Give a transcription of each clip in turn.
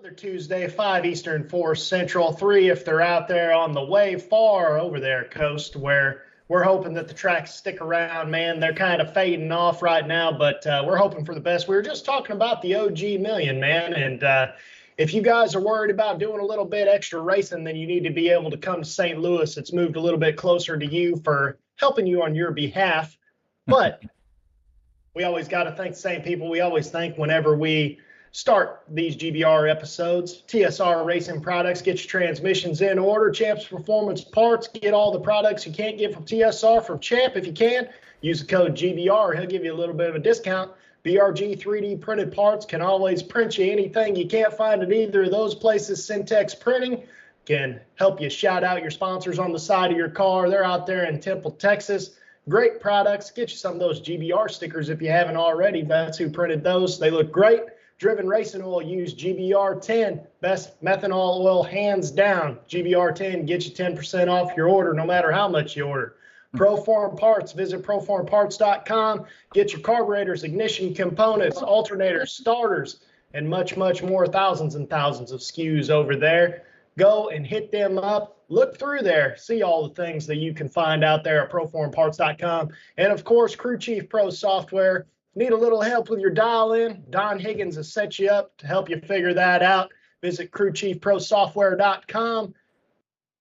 Another Tuesday, 5 Eastern, 4 Central, 3 if they're out there on the way far over there coast where we're hoping that the tracks stick around, man. They're kind of fading off right now, but we're hoping for the best. We were just talking about the OG Million, man, and if you guys are worried about doing a little bit extra racing, then you need to be able to come to St. Louis. It's moved a little bit closer to you for helping you on your behalf, but we always got to thank the same people we always thank whenever we start these GBR episodes. TSR Racing Products, get your transmissions in order. Champ's Performance Parts, get all the products you can't get from TSR from Champ if you can. Use the code GBR. He'll give you a little bit of a discount. BRG 3D printed parts can always print you anything you can't find at either of those places. Syntex Printing can help you shout out your sponsors on the side of your car. They're out there in Temple, Texas. Great products. Get you some of those GBR stickers if you haven't already. That's who printed those. They look great. Driven Racing Oil, use GBR 10. Best methanol oil, hands down. GBR 10 gets you 10% off your order, no matter how much you order. Proform Parts, visit proformparts.com. Get your carburetors, ignition components, alternators, starters, and much, much more. Thousands and thousands of SKUs over there. Go and hit them up. Look through there. See all the things that you can find out there at proformparts.com. And, of course, Crew Chief Pro Software. Need a little help with your dial-in? Don Higgins has set you up to help you figure that out. Visit crewchiefprosoftware.com.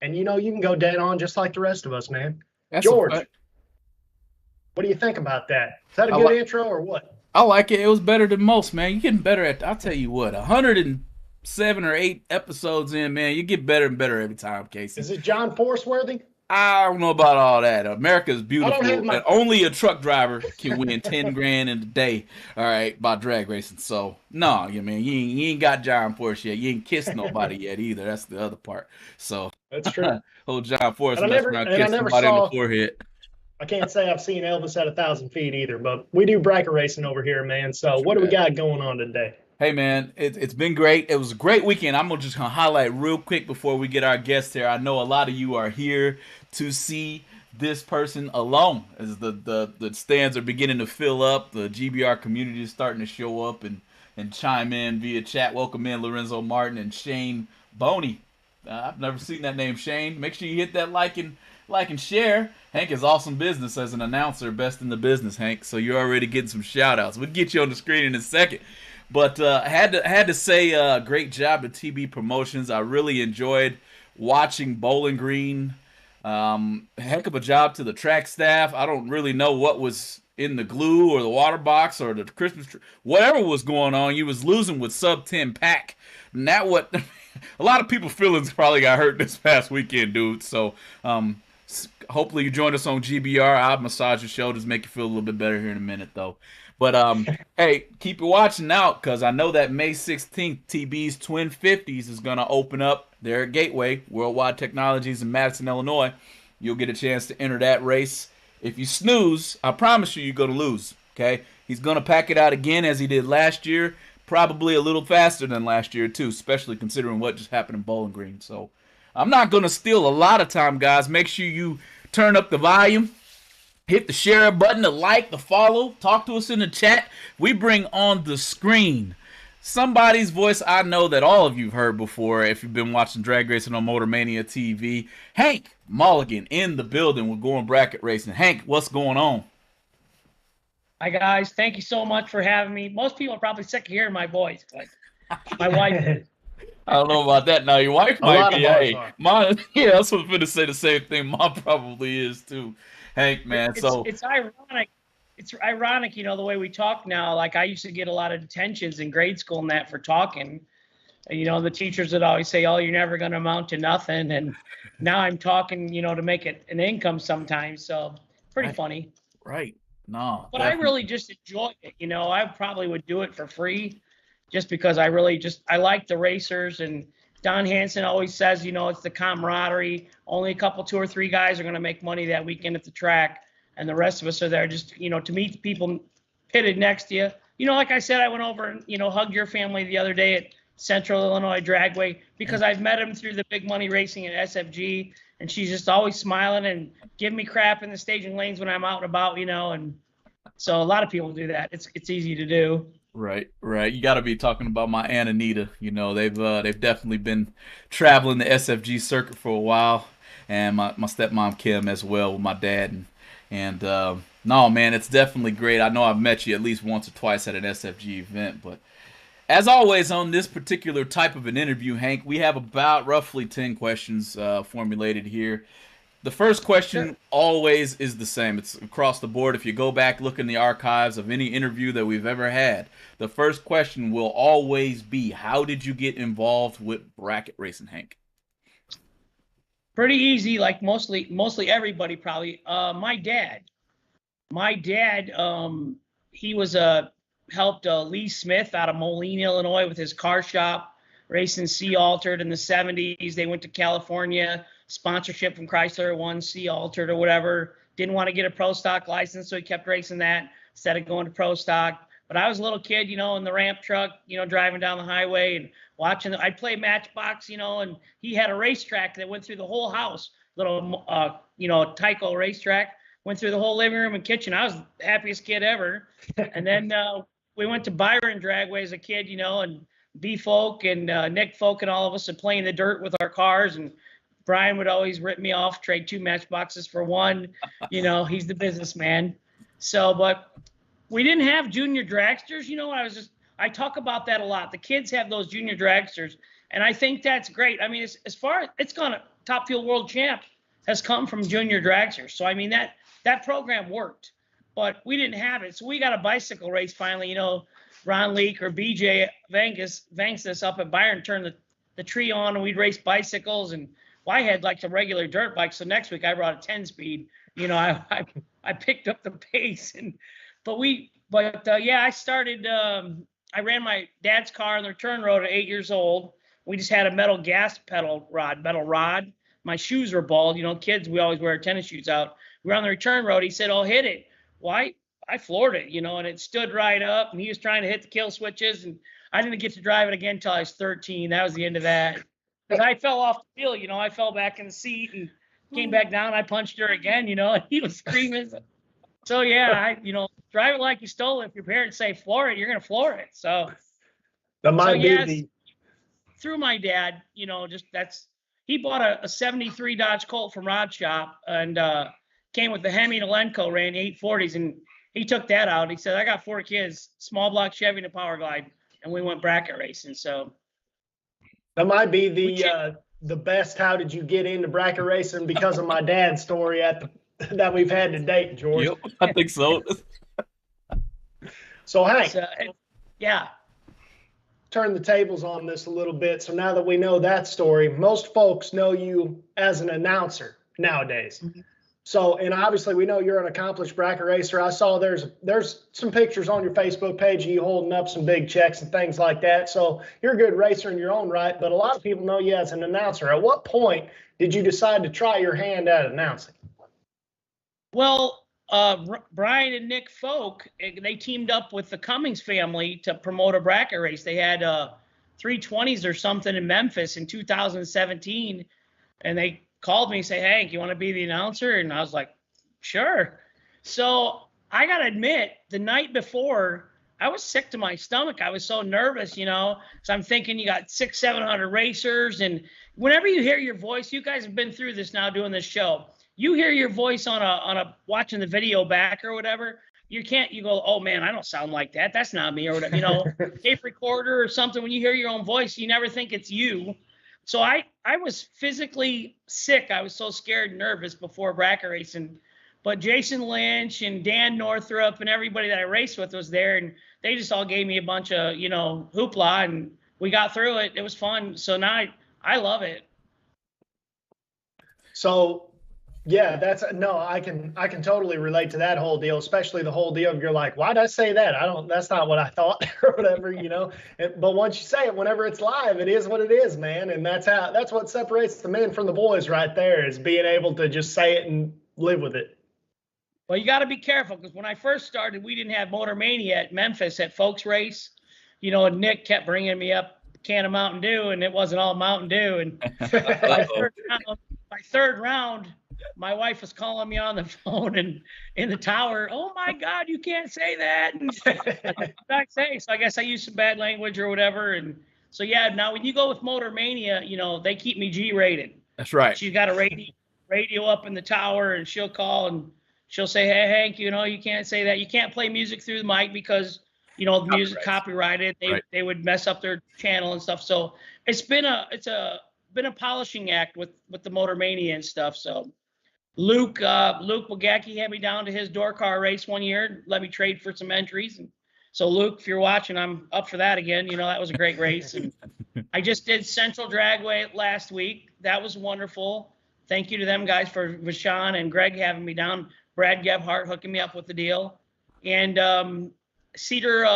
And, you know, you can go dead on just like the rest of us, man. That's George, what do you think about that? Is that a good intro or what? I like it. It was better than most, man. You're getting better at, I'll tell you what, 107 or 8 episodes in, man, you get better and better every time, Casey. Is it John Forceworthy? I don't know about all that. America is beautiful, and only a truck driver can win 10 grand in a day, all right, by drag racing. So, no, you ain't got John Force yet. You ain't kissed nobody yet either. That's the other part. So that's true. Old John Force messing around kissing somebody in the forehead. I can't say I've seen Elvis at 1,000 feet either, but we do bracket racing over here, man. So what do we got going on today? Hey, man, it's been great. It was a great weekend. I'm just going to highlight real quick before we get our guests here. I know a lot of you are here to see this person alone as the stands are beginning to fill up. The GBR community is starting to show up and chime in via chat. Welcome in Lorenzo Martin and Shane Boney. I've never seen that name, Shane. Make sure you hit that like and share. Hank is awesome business as an announcer, best in the business, Hank. So you're already getting some shout-outs. We'll get you on the screen in a second. But I had to say great job at TB Promotions. I really enjoyed watching Bowling Green. Heck of a job to the track staff. I don't really know what was in the glue or the water box or the Christmas tree. Whatever was going on, you was losing with sub 10 pack. And that what a lot of people's feelings probably got hurt this past weekend, dude. So hopefully you joined us on GBR. I'll massage your shoulders, make you feel a little bit better here in a minute, though. But, hey, keep you watching out because I know that May 16th, TB's Twin 50s is going to open up there at Gateway, Worldwide Technologies in Madison, Illinois. You'll get a chance to enter that race. If you snooze, I promise you're going to lose, okay? He's going to pack it out again as he did last year, probably a little faster than last year, too, especially considering what just happened in Bowling Green. So I'm not going to steal a lot of time, guys. Make sure you turn up the volume. Hit the share button, the like, the follow. Talk to us in the chat. We bring on the screen somebody's voice I know that all of you have heard before if you've been watching Drag Racing on Motor Mania TV. Hank Mulligan in the building. We're going bracket racing. Hank, what's going on? Hi, guys. Thank you so much for having me. Most people are probably sick of hearing my voice, but my wife is. I don't know about that now. Your wife might be. Hey, mine, yeah, I was going to say the same thing. Mom probably is, too. Hank, man, it's ironic. It's ironic, you know, the way we talk now. Like I used to get a lot of detentions in grade school and that for talking. You know, the teachers would always say, "Oh, you're never going to amount to nothing." And now I'm talking, you know, to make it an income sometimes. So pretty funny. Right. No. But definitely. I really just enjoy it. You know, I probably would do it for free, just because I like the racers. And Don Hansen always says, you know, it's the camaraderie. Only a couple, 2 or 3 guys are going to make money that weekend at the track. And the rest of us are there just, you know, to meet the people pitted next to you. You know, like I said, I went over and, you know, hugged your family the other day at Central Illinois Dragway because I've met him through the big money racing at SFG. And she's just always smiling and giving me crap in the staging lanes when I'm out and about, you know. And so a lot of people do that. It's easy to do. Right, right. You got to be talking about my Aunt Anita. You know, they've definitely been traveling the SFG circuit for a while, and my stepmom Kim as well with my dad. And no, man, it's definitely great. I know I've met you at least once or twice at an SFG event, but as always on this particular type of an interview, Hank, we have about roughly 10 questions formulated here. The first question Sure. always is the same. It's across the board. If you go back, look in the archives of any interview that we've ever had, the first question will always be, how did you get involved with bracket racing, Hank? Pretty easy, like mostly everybody probably. My dad, he was helped Lee Smith out of Moline, Illinois, with his car shop, racing C altered in the 70s. They went to California, sponsorship from Chrysler, won C altered or whatever. Didn't want to get a pro stock license, so he kept racing that instead of going to pro stock. But I was a little kid, in the ramp truck, driving down the highway and watching. I'd play Matchbox, and he had a racetrack that went through the whole house, little, Tyco racetrack. Went through the whole living room and kitchen. I was the happiest kid ever. And then we went to Byron Dragway as a kid, and B Folk and Nick Folk and all of us would play in the dirt with our cars. And Brian would always rip me off, trade 2 Matchboxes for 1. He's the businessman. So, but we didn't have junior dragsters. I talk about that a lot. The kids have those junior dragsters, and I think that's great. I mean, as far as it's gone, Top Fuel World Champ has come from junior dragsters. So, I mean, that program worked, but we didn't have it. So we got a bicycle race finally. Ron Leake or BJ Vanks us up at Byron, turned the tree on, and we'd race bicycles. And I had like some regular dirt bikes. So next week I brought a 10-speed. I picked up the pace. I started. I ran my dad's car on the return road at 8 years old. We just had a metal rod. My shoes were bald. Kids, we always wear our tennis shoes out. We were on the return road. He said, "Oh, hit it." Well, I floored it, and it stood right up. And he was trying to hit the kill switches, and I didn't get to drive it again until I was 13. That was the end of that. Because I fell off the field, I fell back in the seat and came back down. I punched her again, and he was screaming. So yeah, drive it like you stole it. If your parents say floor it, you're gonna floor it. So That might be through my dad, he bought a 73 Dodge Colt from Rod Shop and came with the Hemi and Elenco, ran 840s, and he took that out. He said, "I got 4 kids, small block Chevy and a Power Glide," and we went bracket racing. So that might be the best. How did you get into bracket racing? Because of my dad's story that we've had to date, George. Yep, I think so. So Hank, yeah. Turn the tables on this a little bit. So now that we know that story, most folks know you as an announcer nowadays. Mm-hmm. So, and obviously we know you're an accomplished bracket racer. I saw there's some pictures on your Facebook page of you holding up some big checks and things like that. So you're a good racer in your own right, but a lot of people know you as an announcer. At what point did you decide to try your hand at announcing? Well, Brian and Nick Folk, they teamed up with the Cummings family to promote a bracket race. They had 320s or something in Memphis in 2017, and they called me and say, "Hank, you want to be the announcer?" And I was like, "Sure." So I got to admit, the night before, I was sick to my stomach. I was so nervous, So I'm thinking you got 600-700 racers, and whenever you hear your voice, you guys have been through this now doing this show. You hear your voice on a watching the video back or whatever. You go, "Oh man, I don't sound like that. That's not me," or whatever. Tape recorder or something. When you hear your own voice, you never think it's you. So I was physically sick. I was so scared and nervous before bracket racing. But Jason Lynch and Dan Northrup and everybody that I raced with was there, and they just all gave me a bunch of hoopla, and we got through it. It was fun. So now I love it. So yeah, I can totally relate to that whole deal, especially the whole deal of you're like, why'd I say that? That's not what I thought or whatever, But once you say it, whenever it's live, it is what it is, man. And that's what separates the men from the boys right there, is being able to just say it and live with it. Well, you got to be careful, because when I first started, we didn't have Motor Mania at Memphis at Folks Race. And Nick kept bringing me up a can of Mountain Dew, and it wasn't all Mountain Dew. And by third round, my wife was calling me on the phone and in the tower. Oh my God, you can't say that. And what I say? So I guess I used some bad language or whatever. And so yeah, now when you go with Motor Mania, they keep me G-rated. That's right. She's got a radio up in the tower, and she'll call and she'll say, "Hey Hank, you can't say that. You can't play music through the mic because the music copyrighted. They would mess up their channel and stuff." So it's been a polishing act with the Motor Mania and stuff. So Luke Wagacki had me down to his door car race one year, let me trade for some entries. And so Luke, if you're watching, I'm up for that again. That was a great race. And I just did Central Dragway last week. That was wonderful. Thank you to them guys for Vashon and Greg having me down. Brad Gebhart hooking me up with the deal. And Cedar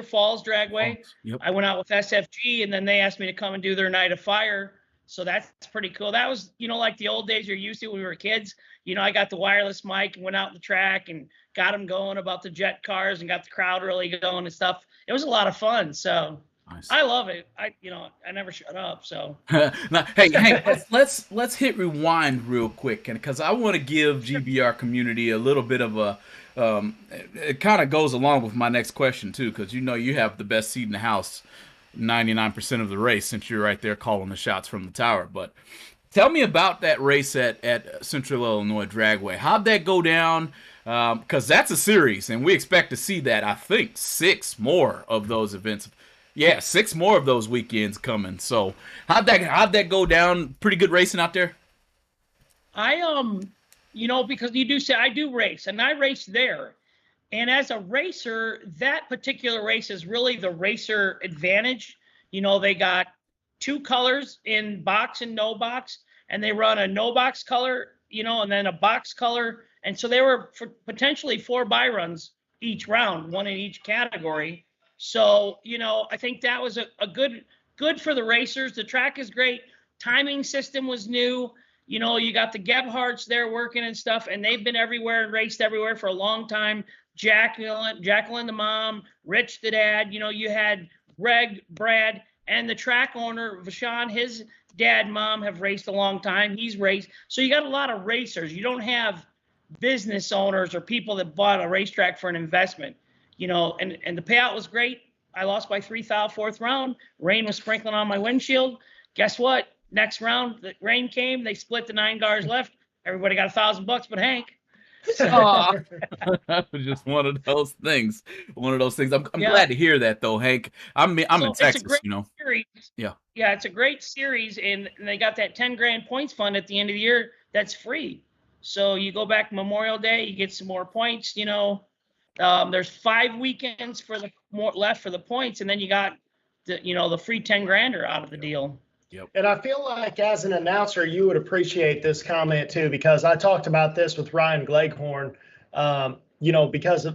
Falls Dragway. Yep. I went out with SFG, and then they asked me to come and do their Night of Fire. So that's pretty cool. That was, like the old days you're used to when we were kids. I got the wireless mic and went out the track and got them going about the jet cars and got the crowd really going and stuff. It was a lot of fun. So nice. I love it. I never shut up. So now, hey, let's hit rewind real quick, and because I want to give GBR community a little bit of a. It kind of goes along with my next question too, because you have the best seat in the house 99% of the race, since you're right there calling the shots from the tower. But tell me about that race at Central Illinois Dragway. How'd that go down? Because that's a series, and we expect to see that. I think 6 more of those events. Yeah, 6 more of those weekends coming. So how'd that go down? Pretty good racing out there? Because you do say I do race, and I race there. And as a racer, that particular race is really the racer advantage. They got 2 colors in box and no box, and they run a no box color, and then a box color. And so they were potentially 4 buy runs each round, 1 in each category. So, I think that was a good for the racers. The track is great. Timing system was new. You got the Gebhardts there working and stuff, and they've been everywhere and raced everywhere for a long time. Jacqueline the mom, Rich the dad, you had Greg, Brad, and the track owner, Vashon, his dad, mom have raced a long time. He's raced. So you got a lot of racers. You don't have business owners or people that bought a racetrack for an investment, and the payout was great. I lost by 3 thou 4th round. Rain was sprinkling on my windshield. Guess what? Next round, the rain came. They split the 9 cars left. Everybody got $1,000 but Hank. That was just one of those things. I'm glad to hear that, though, Hank. I'm in Texas, Series. Yeah, it's a great series, and they got that 10 grand points fund at the end of the year that's free. So you go back Memorial Day, you get some more points. There's 5 weekends left for the points, and then you got the free 10 grander out of the deal. Yep. And I feel like as an announcer, you would appreciate this comment too, because I talked about this with Ryan Gleghorn, because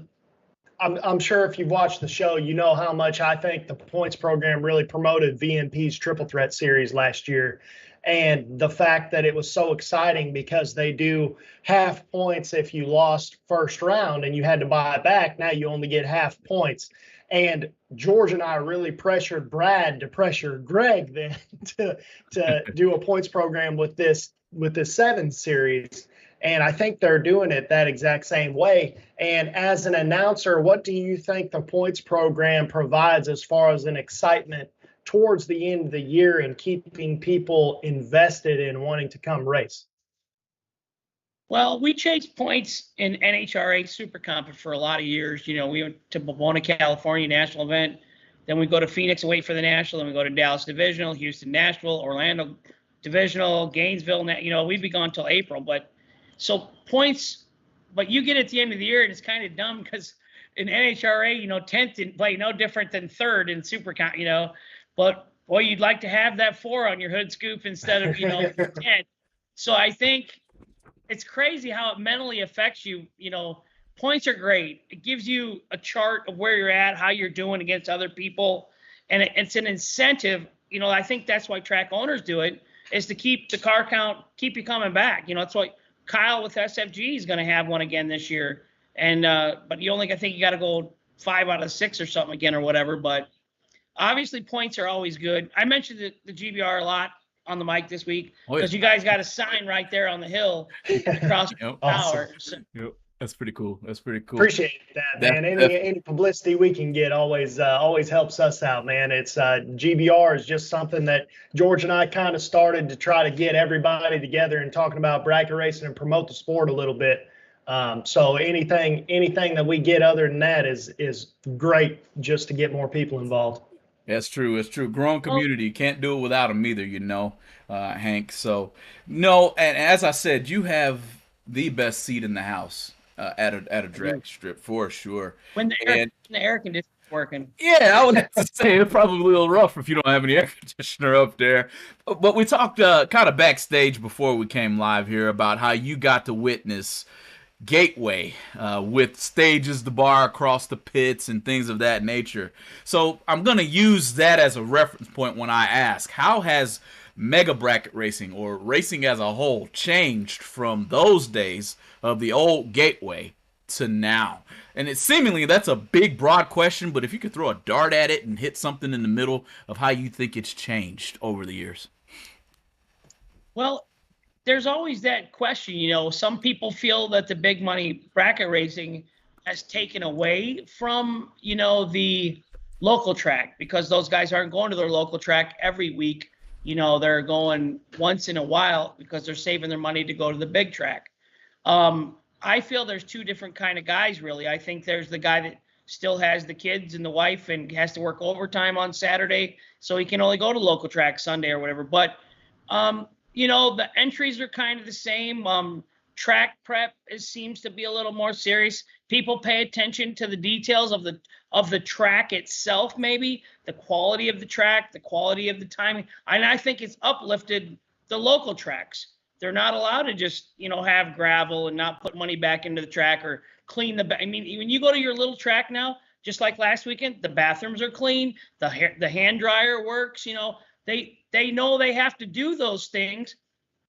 I'm sure if you've watched the show, you know how much I think the points program really promoted VMP's Triple Threat Series last year. And the fact that it was so exciting because they do half points if you lost first round and you had to buy it back. Now you only get half points. And George and I really pressured Brad to pressure Greg then to do a points program with this 7 series. And I think they're doing it that exact same way. And as an announcer, what do you think the points program provides as far as an excitement towards the end of the year and keeping people invested in wanting to come race? Well, we chased points in NHRA Super Comp for a lot of years. We went to Pomona, California national event. Then we go to Phoenix and wait for the national. Then we go to Dallas Divisional, Houston Nashville, Orlando Divisional, Gainesville. We'd be gone till April. But so points, but you get at the end of the year, and it's kind of dumb because in NHRA, 10th didn't play no different than 3rd in Super Comp, But boy, you'd like to have that 4 on your hood scoop instead of 10. So I think it's crazy how it mentally affects you. Points are great. It gives you a chart of where you're at, how you're doing against other people. And it's an incentive. I think that's why track owners do it, is to keep the car count, keep you coming back. That's why Kyle with SFG is going to have one again this year. And, but I think you got to go 5 out of 6 or something again or whatever. But obviously points are always good. I mentioned the GBR a lot. on the mic this week Oh, yeah. because you guys got a sign right there on the hill across the Awesome. tower. So, Yep. That's pretty cool. That's pretty cool. Appreciate that, man. Any publicity we can get always helps us out, man. It's GBR is just something that George and I kind of started to try to get everybody together and talking about bracket racing and promote the sport a little bit. So anything that we get other than that is great just to get more people involved. That's true. It's true. Growing community. You can't do it without them either, Hank. So, no, and as I said, you have the best seat in the house at a drag strip for sure. when the air conditioner's working. Yeah, I would have to say it's probably a little rough if you don't have any air conditioner up there. But we talked kind of backstage before we came live here about how you got to witness Gateway with stages, the bar across the pits, and things of that nature. So I'm going to use that as a reference point when I ask, how has mega bracket racing or racing as a whole changed from those days of the old Gateway to now? And it seemingly that's a big, broad question, but if you could throw a dart at it and hit something in the middle of how you think it's changed over the years. Well, there's always that question, some people feel that the big money bracket racing has taken away from, the local track because those guys aren't going to their local track every week. They're going once in a while because they're saving their money to go to the big track. I feel there's two different kind of guys, really. I think there's the guy that still has the kids and the wife and has to work overtime on Saturday, so he can only go to local track Sunday or whatever. But, the entries are kind of the same. Track prep seems to be a little more serious. People pay attention to the details of the track itself, maybe the quality of the track, the quality of the timing. And I think it's uplifted the local tracks. They're not allowed to just, have gravel and not put money back into the track or clean I mean, when you go to your little track now, just like last weekend, the bathrooms are clean, the hand dryer works, they know they have to do those things.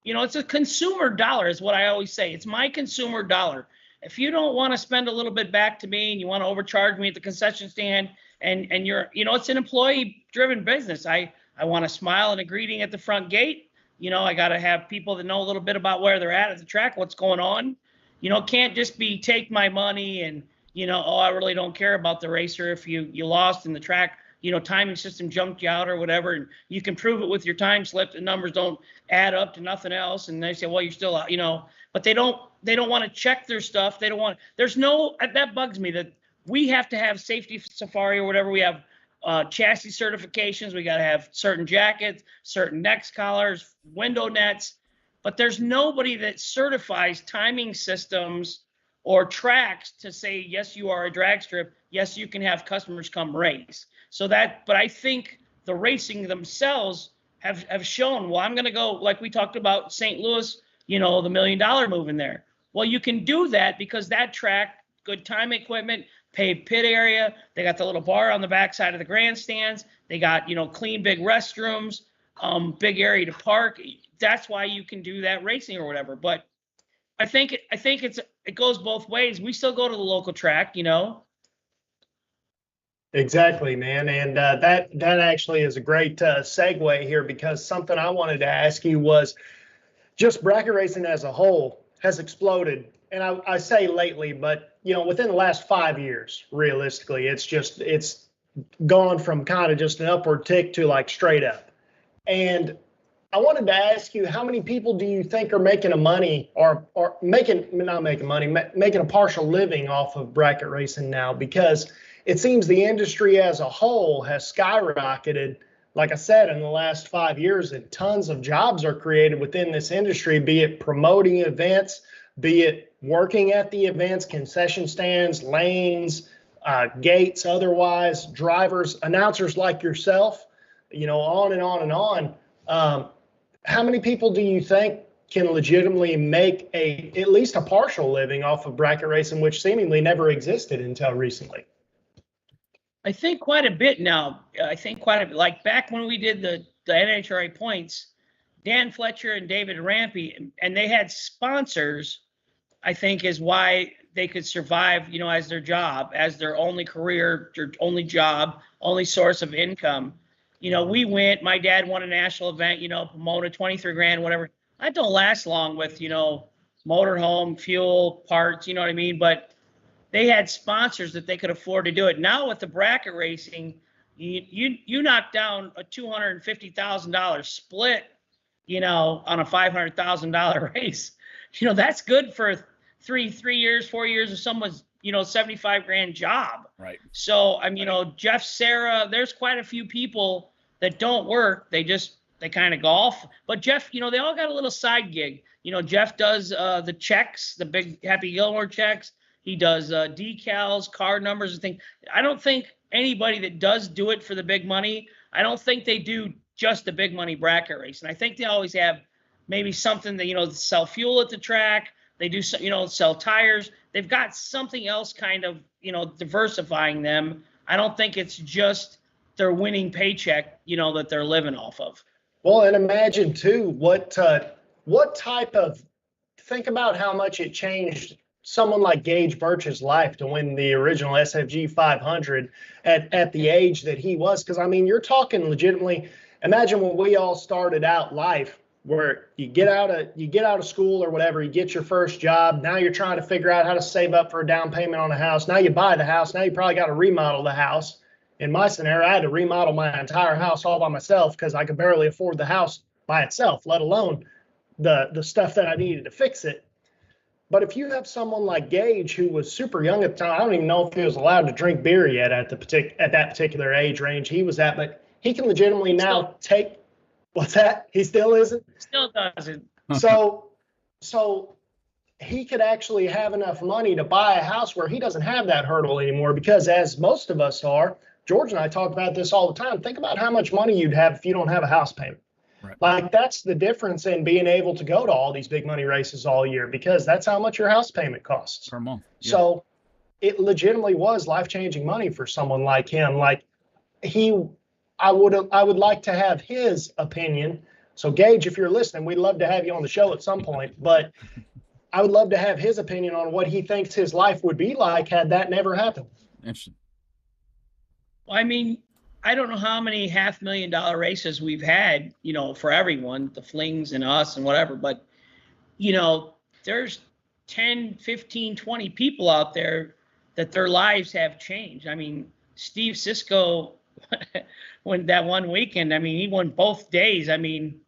It's a consumer dollar is what I always say. It's my consumer dollar. If you don't want to spend a little bit back to me and you want to overcharge me at the concession stand and you're, it's an employee driven business. I want a smile and a greeting at the front gate. I got to have people that know a little bit about where they're at the track, what's going on. It can't just be take my money and, I really don't care about the racer if you lost in the track, timing system jumped you out or whatever. And you can prove it with your time slip. The numbers don't add up to nothing else. And they say, well, you're still out, but they don't want to check their stuff. They don't want, that bugs me that we have to have safety safari or whatever. We have chassis certifications. We got to have certain jackets, certain neck collars, window nets, but there's nobody that certifies timing systems or tracks to say, yes, you are a drag strip. Yes, you can have customers come race. But I think the racing themselves have shown, well, I'm going to go, like we talked about St. Louis, the $1 million move in there. Well, you can do that because that track, good time equipment, paved pit area. They got the little bar on the backside of the grandstands. They got, clean big restrooms, big area to park. That's why you can do that racing or whatever. But I think it goes both ways. We still go to the local track, Exactly, man. And that actually is a great segue here because something I wanted to ask you was just bracket racing as a whole has exploded. And I say lately, but, within the last 5 years, realistically, it's gone from kind of just an upward tick to like straight up. And I wanted to ask you, how many people do you think are making making a partial living off of bracket racing now? Because it seems the industry as a whole has skyrocketed. Like I said, in the last 5 years, and tons of jobs are created within this industry, be it promoting events, be it working at the events, concession stands, lanes, gates, otherwise, drivers, announcers like yourself, on and on and on. How many people do you think can legitimately make at least a partial living off of bracket racing, which seemingly never existed until recently? I think quite a bit now. Like back when we did the NHRA points, Dan Fletcher and David Rampy, and they had sponsors, I think is why they could survive, as their job, as their only career, their only job, only source of income. we went. My dad won a national event, Pomona, 23 grand, whatever. That don't last long with, motorhome, fuel, parts, you know what I mean? But they had sponsors that they could afford to do it. Now with the bracket racing, you knock down a $250,000 split, on a $500,000 race. That's good for 3 years, 4 years of someone's, 75 grand job. Right. So Jeff, Sarah, there's quite a few people that don't work. They kind of golf. But Jeff, they all got a little side gig. Jeff does the checks, the big Happy Gilmore checks. He does decals, card numbers, and things. I don't think anybody that does do it for the big money, I don't think they do just the big money bracket race. And I think they always have maybe something that, sell fuel at the track. They do, sell tires. They've got something else kind of, diversifying them. I don't think it's just their winning paycheck, that they're living off of. Well, and imagine too, what type of, think about how much it changed someone like Gage Birch's life to win the original SFG 500 at the age that he was. Because, you're talking legitimately, imagine when we all started out life, where you get out of school or whatever, you get your first job. Now you're trying to figure out how to save up for a down payment on a house. Now you buy the house. Now you probably got to remodel the house. In my scenario, I had to remodel my entire house all by myself because I could barely afford the house by itself, let alone the stuff that I needed to fix it. But if you have someone like Gage, who was super young at the time, I don't even know if he was allowed to drink beer yet at that particular age range he was at, but he can legitimately now take. What's that? He still isn't? Still doesn't. So he could actually have enough money to buy a house where he doesn't have that hurdle anymore, because as most of us are, George and I talk about this all the time. Think about how much money you'd have if you don't have a house payment. Right. Like, that's the difference in being able to go to all these big money races all year, because that's how much your house payment costs per month. Yeah. So it legitimately was life-changing money for someone like him. Like, I would like to have his opinion. So Gage, if you're listening, we'd love to have you on the show at some point, but I would love to have his opinion on what he thinks his life would be like had that never happened. Interesting. Well, I don't know how many $500,000 races we've had, for everyone, the Flings and us and whatever, but, there's 10, 15, 20 people out there that their lives have changed. Steve Sisko, when that one weekend, he won both days. And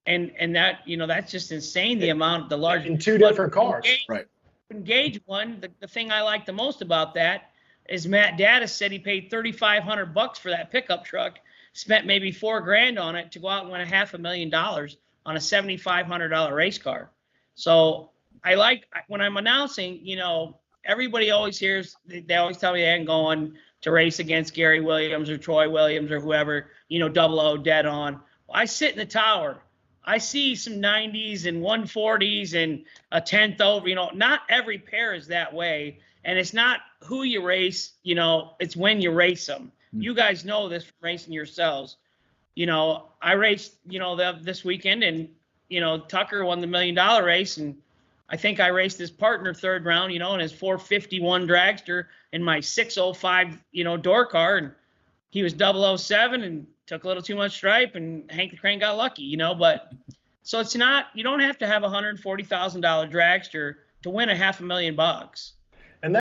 that, that's just insane. The amount, the large in 2 different cars. Right. When Gage won, the thing I like the most about that is Matt Daddis said he paid $3,500 for that pickup truck, spent maybe $4 grand on it to go out and win $500,000 on a $7,500 race car. So I like when I'm announcing, everybody always hears, they always tell me they ain't going to race against Gary Williams or Troy Williams or whoever, 00 dead on. Well, I sit in the tower. I see some 90s and 140s and a 10th over. Not every pair is that way. And it's not who you race, it's when you race them. You guys know this from racing yourselves. I raced, this weekend, and, Tucker won the $1 million race. And I think I raced his partner third round, in his 451 dragster in my 605, door car. And he was 007 and took a little too much stripe, and Hank the Crane got lucky, but so it's not, you don't have to have a $140,000 dragster to win $500,000. And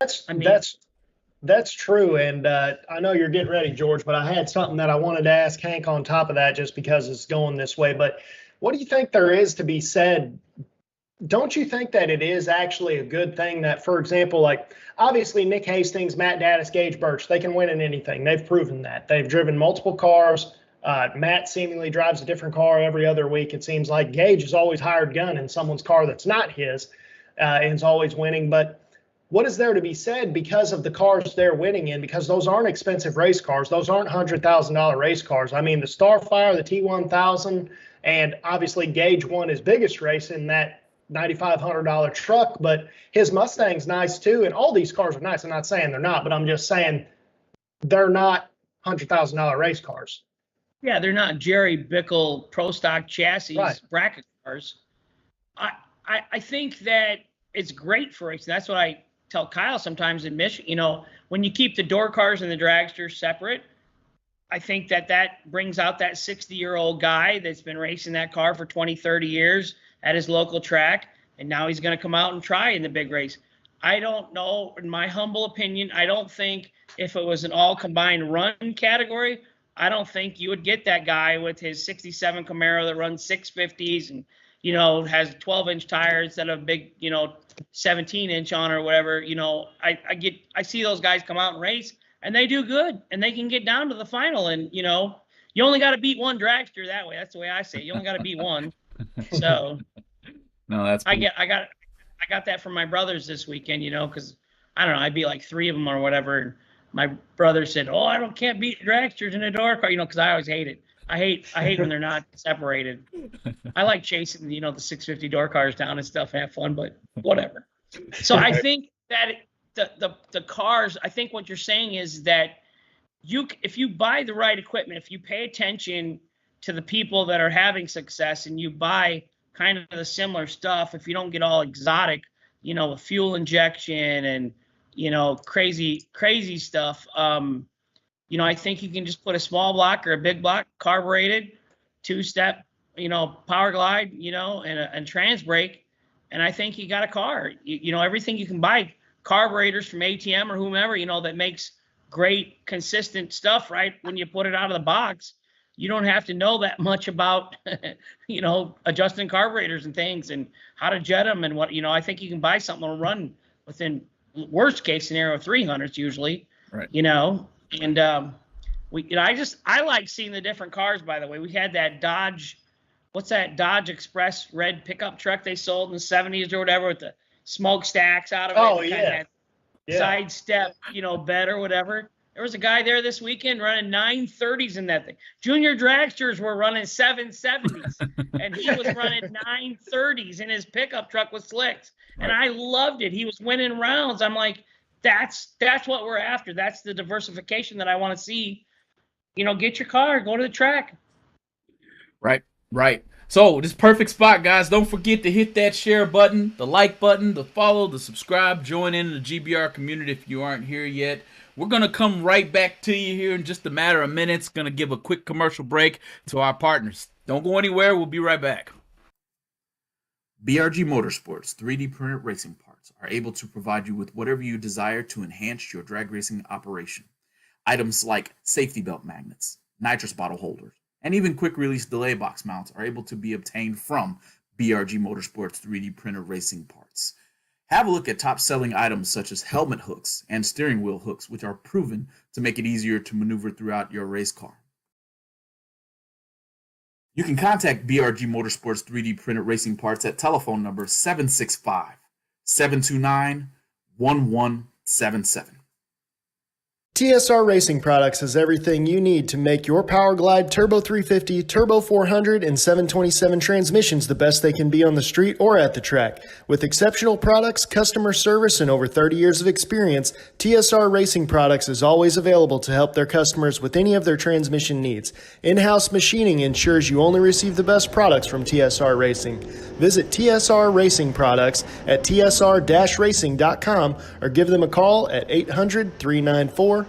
that's true. And I know you're getting ready, George, but I had something that I wanted to ask Hank on top of that, just because it's going this way. But what do you think there is to be said? Don't you think that it is actually a good thing that, for example, like obviously Nick Hastings, Matt Daddis, Gage Birch, they can win in anything. They've proven that. They've driven multiple cars. Matt seemingly drives a different car every other week. It seems like Gage is always hired gun in someone's car that's not his, and is always winning. But what is there to be said because of the cars they're winning in? Because those aren't expensive race cars. Those aren't $100,000 race cars. The Starfire, the T1000, and obviously Gage won his biggest race in that $9,500 truck, but his Mustang's nice too. And all these cars are nice. I'm not saying they're not, but I'm just saying they're not $100,000 race cars. Yeah, they're not Jerry Bickle Pro Stock chassis Right. bracket cars. I think that it's great for racing. That's what I tell Kyle sometimes in Michigan. When you keep the door cars and the dragsters separate, I think that brings out that 60-year-old guy that's been racing that car for 20, 30 years at his local track, and now he's going to come out and try in the big race. I don't know, in my humble opinion, I don't think if it was an all-combined run category, I don't think you would get that guy with his 67 Camaro that runs 650s and, has 12-inch tires instead of big, 17-inch on or whatever. I see those guys come out and race, and they do good, and they can get down to the final. And, you only got to beat one dragster that way. That's the way I say it. You only got to beat one. So no, that's cool. I got that from my brothers this weekend, because I don't know, I beat like 3 of them or whatever. And my brother said, "Oh, can't beat dragsters in a door car," because I always hate it. I hate when they're not separated. I like chasing, the 650 door cars down and stuff, have fun, but whatever. So I think that the cars, I think what you're saying is that if you buy the right equipment, if you pay attention to the people that are having success and you buy kind of the similar stuff, if you don't get all exotic, with fuel injection and, crazy stuff, I think you can just put a small block or a big block, carbureted, 2-step, power glide, and trans brake. And I think you got a car. Everything you can buy, carburetors from ATM or whomever, that makes great, consistent stuff, right? When you put it out of the box, you don't have to know that much about, adjusting carburetors and things and how to jet them and what, I think you can buy something that'll run within worst case scenario 300s usually, right. And I like seeing the different cars, by the way. We had that Dodge, what's that Dodge Express red pickup truck they sold in the 70s or whatever with the smokestacks out of it. Oh, yeah. Side step, bed or whatever. There was a guy there this weekend running 930s in that thing. Junior dragsters were running 770s, and he was running 930s in his pickup truck with slicks. And I loved it. He was winning rounds. I'm like, that's what we're after. That's the diversification that I want to see. Get your car, go to the track. Right. So this perfect spot, guys. Don't forget to hit that share button, the like button, the follow, the subscribe, join in the GBR community if you aren't here yet. We're going to come right back to you here in just a matter of minutes. Going to give a quick commercial break to our partners. Don't go anywhere. We'll be right back. BRG Motorsports 3D printed racing parts are able to provide you with whatever you desire to enhance your drag racing operation. Items like safety belt magnets, nitrous bottle holders, and even quick release delay box mounts are able to be obtained from BRG Motorsports 3D printed racing parts. Have a look at top-selling items such as helmet hooks and steering wheel hooks, which are proven to make it easier to maneuver throughout your race car. You can contact BRG Motorsports 3D printed racing parts at telephone number 765-729-1177. TSR Racing Products has everything you need to make your Power Glide, Turbo 350, Turbo 400, and 727 transmissions the best they can be on the street or at the track. With exceptional products, customer service, and over 30 years of experience, TSR Racing Products is always available to help their customers with any of their transmission needs. In-house machining ensures you only receive the best products from TSR Racing. Visit TSR Racing Products at tsr-racing.com or give them a call at 800-394-5889.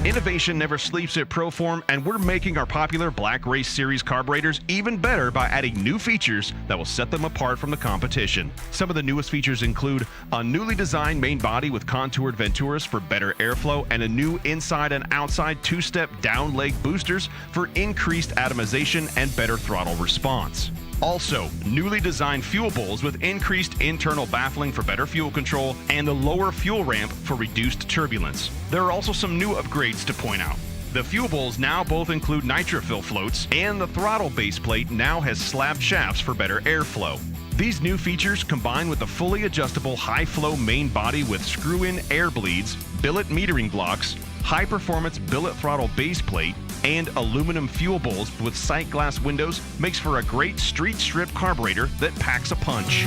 Innovation never sleeps at Proform, and we're making our popular Black Race Series carburetors even better by adding new features that will set them apart from the competition. Some of the newest features include a newly designed main body with contoured Venturas for better airflow and a new inside and outside 2-step down leg boosters for increased atomization and better throttle response. Also, newly designed fuel bowls with increased internal baffling for better fuel control and a lower fuel ramp for reduced turbulence. There are also some new upgrades to point out. The fuel bowls now both include nitrofill floats, and the throttle base plate now has slabbed shafts for better airflow. These new features, combined with the fully adjustable high-flow main body with screw-in air bleeds, billet metering blocks, high-performance billet throttle base plate, and aluminum fuel bowls with sight glass windows, makes for a great street strip carburetor that packs a punch.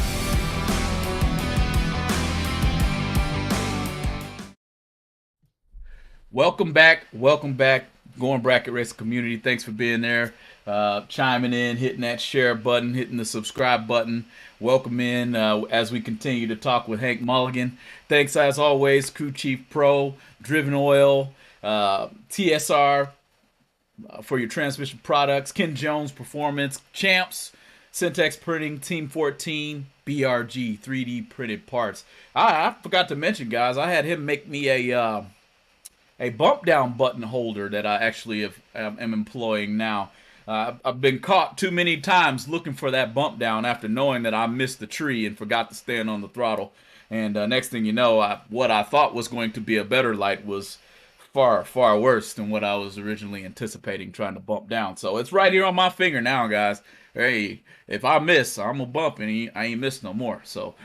Welcome back. Welcome back, Going Bracket Race community. Thanks for being there, chiming in, hitting that share button, hitting the subscribe button. Welcome in as we continue to talk with Hank Mulligan. Thanks as always, Crew Chief Pro, Driven Oil, TSR for your transmission products, Ken Jones Performance, Champs, Syntex Printing, Team 14, BRG 3D printed parts. I forgot to mention, guys, I had him make me a bump down button holder that I actually am employing now. I've been caught too many times looking for that bump down after knowing that I missed the tree and forgot to stand on the throttle. And next thing you know, what I thought was going to be a better light was far, far worse than what I was originally anticipating trying to bump down. So it's right here on my finger now, guys. Hey, if I miss, I'm going to bump and I ain't miss no more. So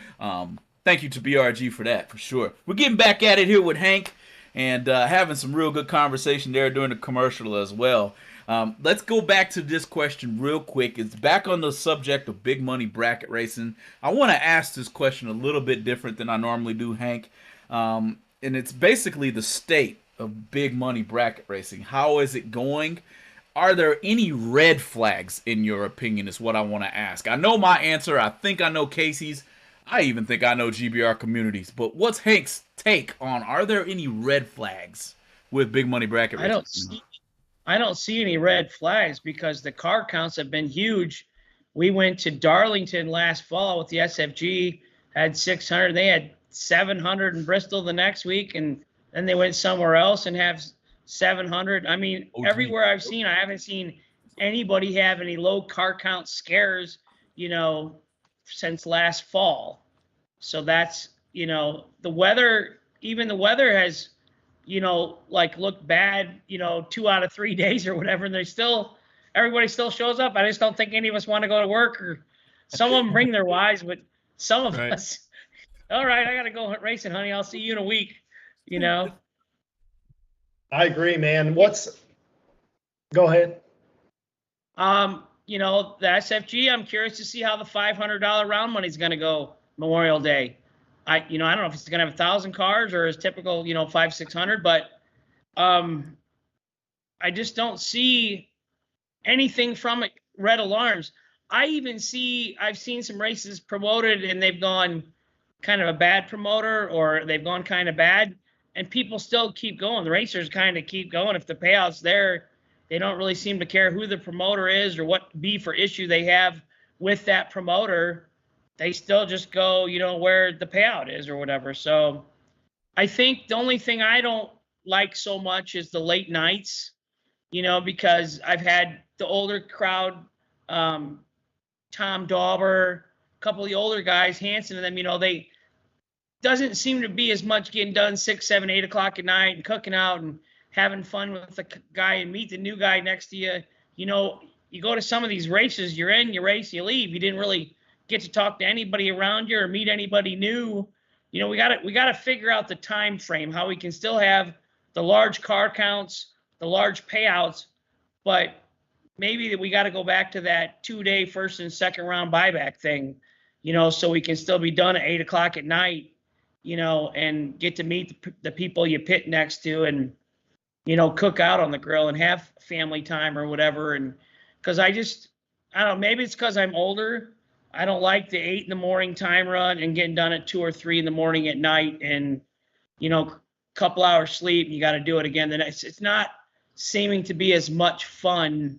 thank you to BRG for that, for sure. We're getting back at it here with Hank and having some real good conversation there during the commercial as well. Let's go back to this question real quick. It's back on the subject of big money bracket racing. I want to ask this question a little bit different than I normally do, Hank. And it's basically the state of big money bracket racing. How is it going? Are there any red flags in your opinion is what I want to ask. I know my answer. I think I know Casey's. I even think I know GBR communities. But what's Hank's take on, are there any red flags with big money bracket racing? I don't see any red flags because the car counts have been huge. We went to Darlington last fall with the SFG, had 600. They had 700 in Bristol the next week, and then they went somewhere else and have 700. I mean, everywhere I've seen, I haven't seen anybody have any low car count scares, since last fall. So that's, the weather, even the weather has, looked bad, 2 out of 3 days or whatever. And everybody still shows up. I just don't think any of us want to go to work, or some of them bring their wives, but some of us, all right, I got to go racing, honey. I'll see you in a week, I agree, man. Go ahead. The SFG, I'm curious to see how the $500 round money is going to go Memorial Day. I don't know if it's going to have 1,000 cars or is typical, 500-600, but I just don't see anything from it. Red alarms. I've seen some races promoted and they've gone kind of a bad promoter, or they've gone kind of bad, and people still keep going. The racers kind of keep going. If the payout's there, they don't really seem to care who the promoter is or what beef or issue they have with that promoter. They still just go, where the payout is or whatever. So I think the only thing I don't like so much is the late nights, because I've had the older crowd, Tom Dauber, a couple of the older guys, Hanson and them, they doesn't seem to be as much getting done 6, 7, 8 o'clock at night and cooking out and having fun with the guy and meet the new guy next to you. You go to some of these races, you're in, you race, you leave. You didn't really get to talk to anybody around you or meet anybody new. We got to figure out the time frame, how we can still have the large car counts, the large payouts, but maybe we got to go back to that 2-day first and second round buyback thing, so we can still be done at 8 o'clock at night, and get to meet the people you pit next to and, cook out on the grill and have family time or whatever. And because I don't know, maybe it's because I'm older. I don't like the 8 in the morning time run and getting done at 2 or 3 in the morning at night and, couple hours sleep. You got to do it again. Then it's not seeming to be as much fun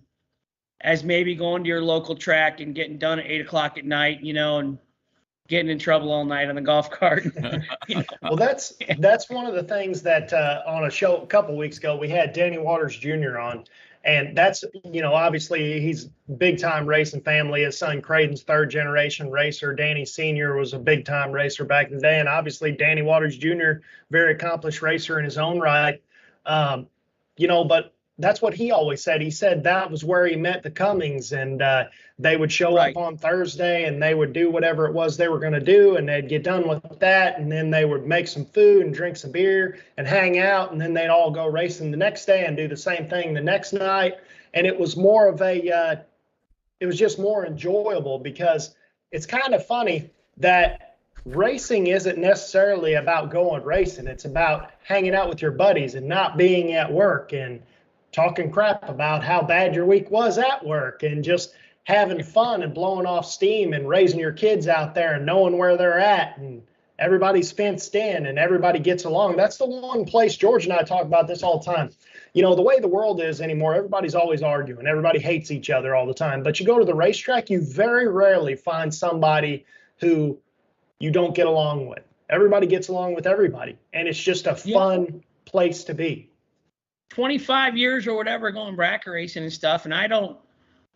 as maybe going to your local track and getting done at 8 o'clock at night, and getting in trouble all night on the golf cart. Well, that's one of the things that on a show a couple weeks ago, we had Danny Waters Jr. on, and that's, obviously he's big time racing family. His son Creighton's 3rd generation racer. Danny Sr. was a big time racer back in the day. And obviously Danny Waters Jr., very accomplished racer in his own right. But that's what he always said. He said that was where he met the Cummings, and they would show up on Thursday and they would do whatever it was they were going to do, and they'd get done with that, and then they would make some food and drink some beer and hang out, and then they'd all go racing the next day and do the same thing the next night. And it was more of it was just more enjoyable, because it's kind of funny that racing isn't necessarily about going racing. It's about hanging out with your buddies and not being at work and talking crap about how bad your week was at work and just having fun and blowing off steam and raising your kids out there and knowing where they're at, and everybody's fenced in and everybody gets along. That's the one place, George and I talk about this all the time. You know, the way the world is anymore, everybody's always arguing. Everybody hates each other all the time. But you go to the racetrack, you very rarely find somebody who you don't get along with. Everybody gets along with everybody. And it's just a fun place to be. 25 years or whatever going bracket racing and stuff, and I don't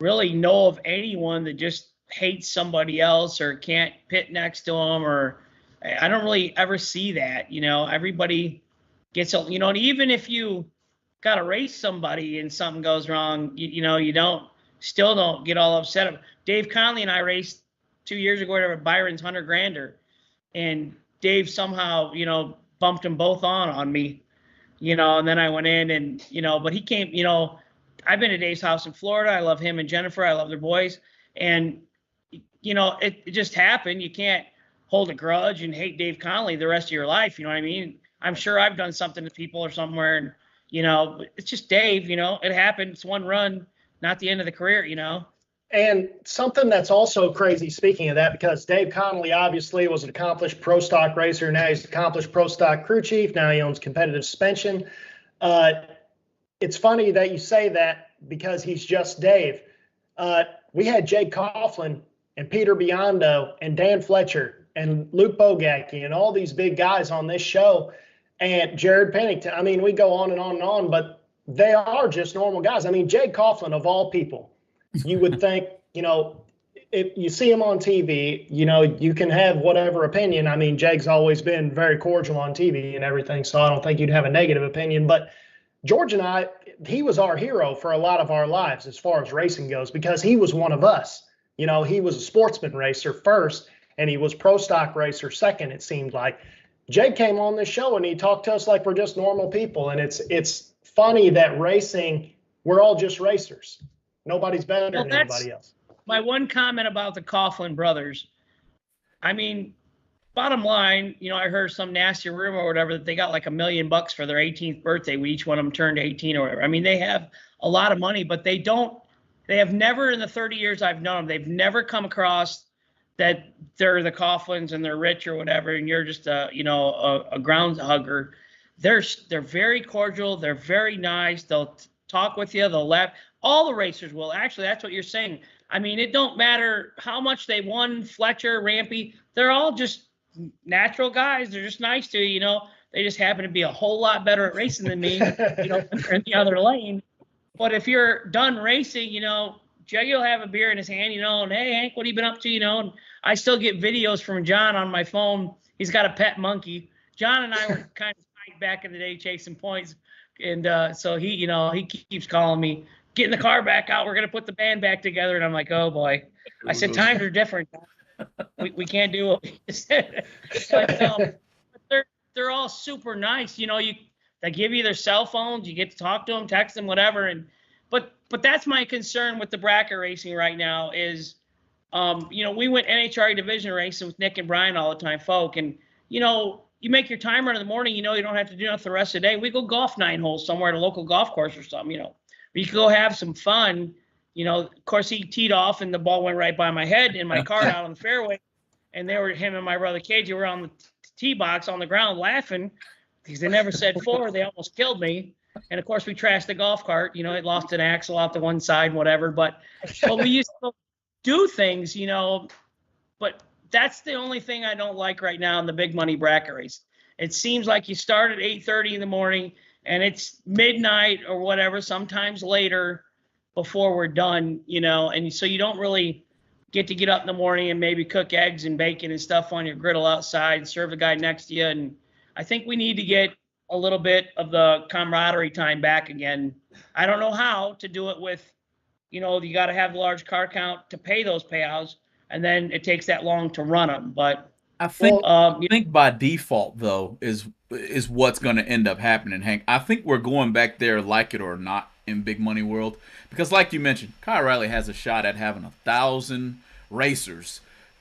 really know of anyone that just hates somebody else or can't pit next to them, or I don't really ever see that. You know, everybody gets, you know, and even if you got to race somebody and something goes wrong, you know, you still don't get all upset. Dave Conley and I raced 2 years ago at Byron's 100 Grander, and Dave somehow, you know, bumped them both on me, you know, and then I went in and, you know, but he came, you know, I've been to Dave's house in Florida. I love him and Jennifer. I love their boys. And, you know, it just happened. You can't hold a grudge and hate Dave Conley the rest of your life. You know what I mean? I'm sure I've done something to people or somewhere, and, you know, it's just Dave, you know, it happened. It's one run, not the end of the career, you know? And something that's also crazy, speaking of that, because Dave Connolly obviously was an accomplished pro stock racer. Now he's an accomplished pro stock crew chief. Now he owns Competitive Suspension. It's funny that you say that because he's just Dave. We had Jake Coughlin and Peter Biondo and Dan Fletcher and Luke Bogacki and all these big guys on this show, and Jared Pennington. I mean, we go on and on and on, but they are just normal guys. I mean, Jake Coughlin, of all people, you would think, you know, if you see him on TV, you know, you can have whatever opinion. I mean, Jake's always been very cordial on TV and everything, so I don't think you'd have a negative opinion. But George and I, he was our hero for a lot of our lives as far as racing goes, because he was one of us. You know, he was a sportsman racer first, and he was pro stock racer second, it seemed like. Jake came on this show and he talked to us like we're just normal people. And it's funny that racing, we're all just racers. Nobody's better than anybody else. My one comment about the Coughlin brothers. I mean, bottom line, you know, I heard some nasty rumor or whatever that they got like $1 million for their 18th birthday. We each one of them turned 18 or whatever. I mean, they have a lot of money, but they have never, in the 30 years I've known them, they've never come across that they're the Coughlins and they're rich or whatever, and you're just a ground hugger. They're very cordial. They're very nice. They'll talk with you. They'll laugh. All the racers will. Actually, that's what you're saying. I mean, it don't matter how much they won, Fletcher, Rampy. They're all just natural guys. They're just nice to you, you know. They just happen to be a whole lot better at racing than me, you know, in the other lane. But if you're done racing, you know, Juggy will have a beer in his hand, you know, and, hey, Hank, what have you been up to, you know? And I still get videos from John on my phone. He's got a pet monkey. John and I were kind of tight back in the day chasing points. And so he, you know, he keeps calling me, getting the car back out. We're going to put the band back together. And I'm like, oh, boy. I said, times are different. We can't do what we said. But they're all super nice. You know, they give you their cell phones. You get to talk to them, text them, whatever. And but that's my concern with the bracket racing right now is, you know, we went NHRA division racing with Nick and Brian all the time, folk. And, you know, you make your time run in the morning, you know, you don't have to do nothing the rest of the day. We go golf 9 holes somewhere at a local golf course or something, you know. You can go have some fun. You know, of course, he teed off and the ball went right by my head in my car out on the fairway. And him and my brother KJ were on the tee box on the ground laughing because they never said four. They almost killed me. And, of course, we trashed the golf cart. You know, it lost an axle out to one side, whatever. But we used to do things, you know. But that's the only thing I don't like right now in the big money bracket race. It seems like you start at 8:30 in the morning and it's midnight or whatever, sometimes later before we're done, you know. And so you don't really get up in the morning and maybe cook eggs and bacon and stuff on your griddle outside and serve the guy next to you. And I think we need to get a little bit of the camaraderie time back again. I don't know how to do it with, you know, you got to have the large car count to pay those payouts, and then it takes that long to run them. But I think by default though is what's going to end up happening, Hank. I think we're going back there, like it or not, in big money world, because like you mentioned, Kyle Riley has a shot at having 1,000 racers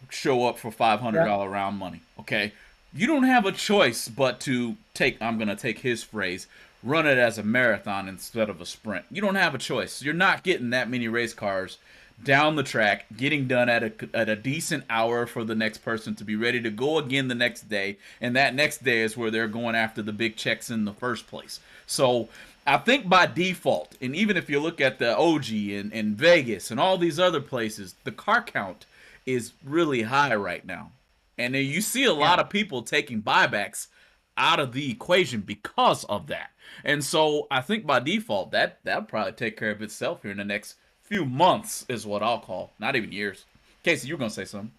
show up for $500 round money. Okay, you don't have a choice but to take. I'm gonna take his phrase. Run it as a marathon instead of a sprint. You don't have a choice. You're not getting that many race cars down the track, getting done at a decent hour for the next person to be ready to go again the next day. And that next day is where they're going after the big checks in the first place. So I think by default, and even if you look at the OG and Vegas and all these other places, the car count is really high right now. And then you see a lot of people taking buybacks out of the equation because of that. And so I think by default, that'll probably take care of itself here in the next few months is what I'll call, not even years. Casey, you were going to say something.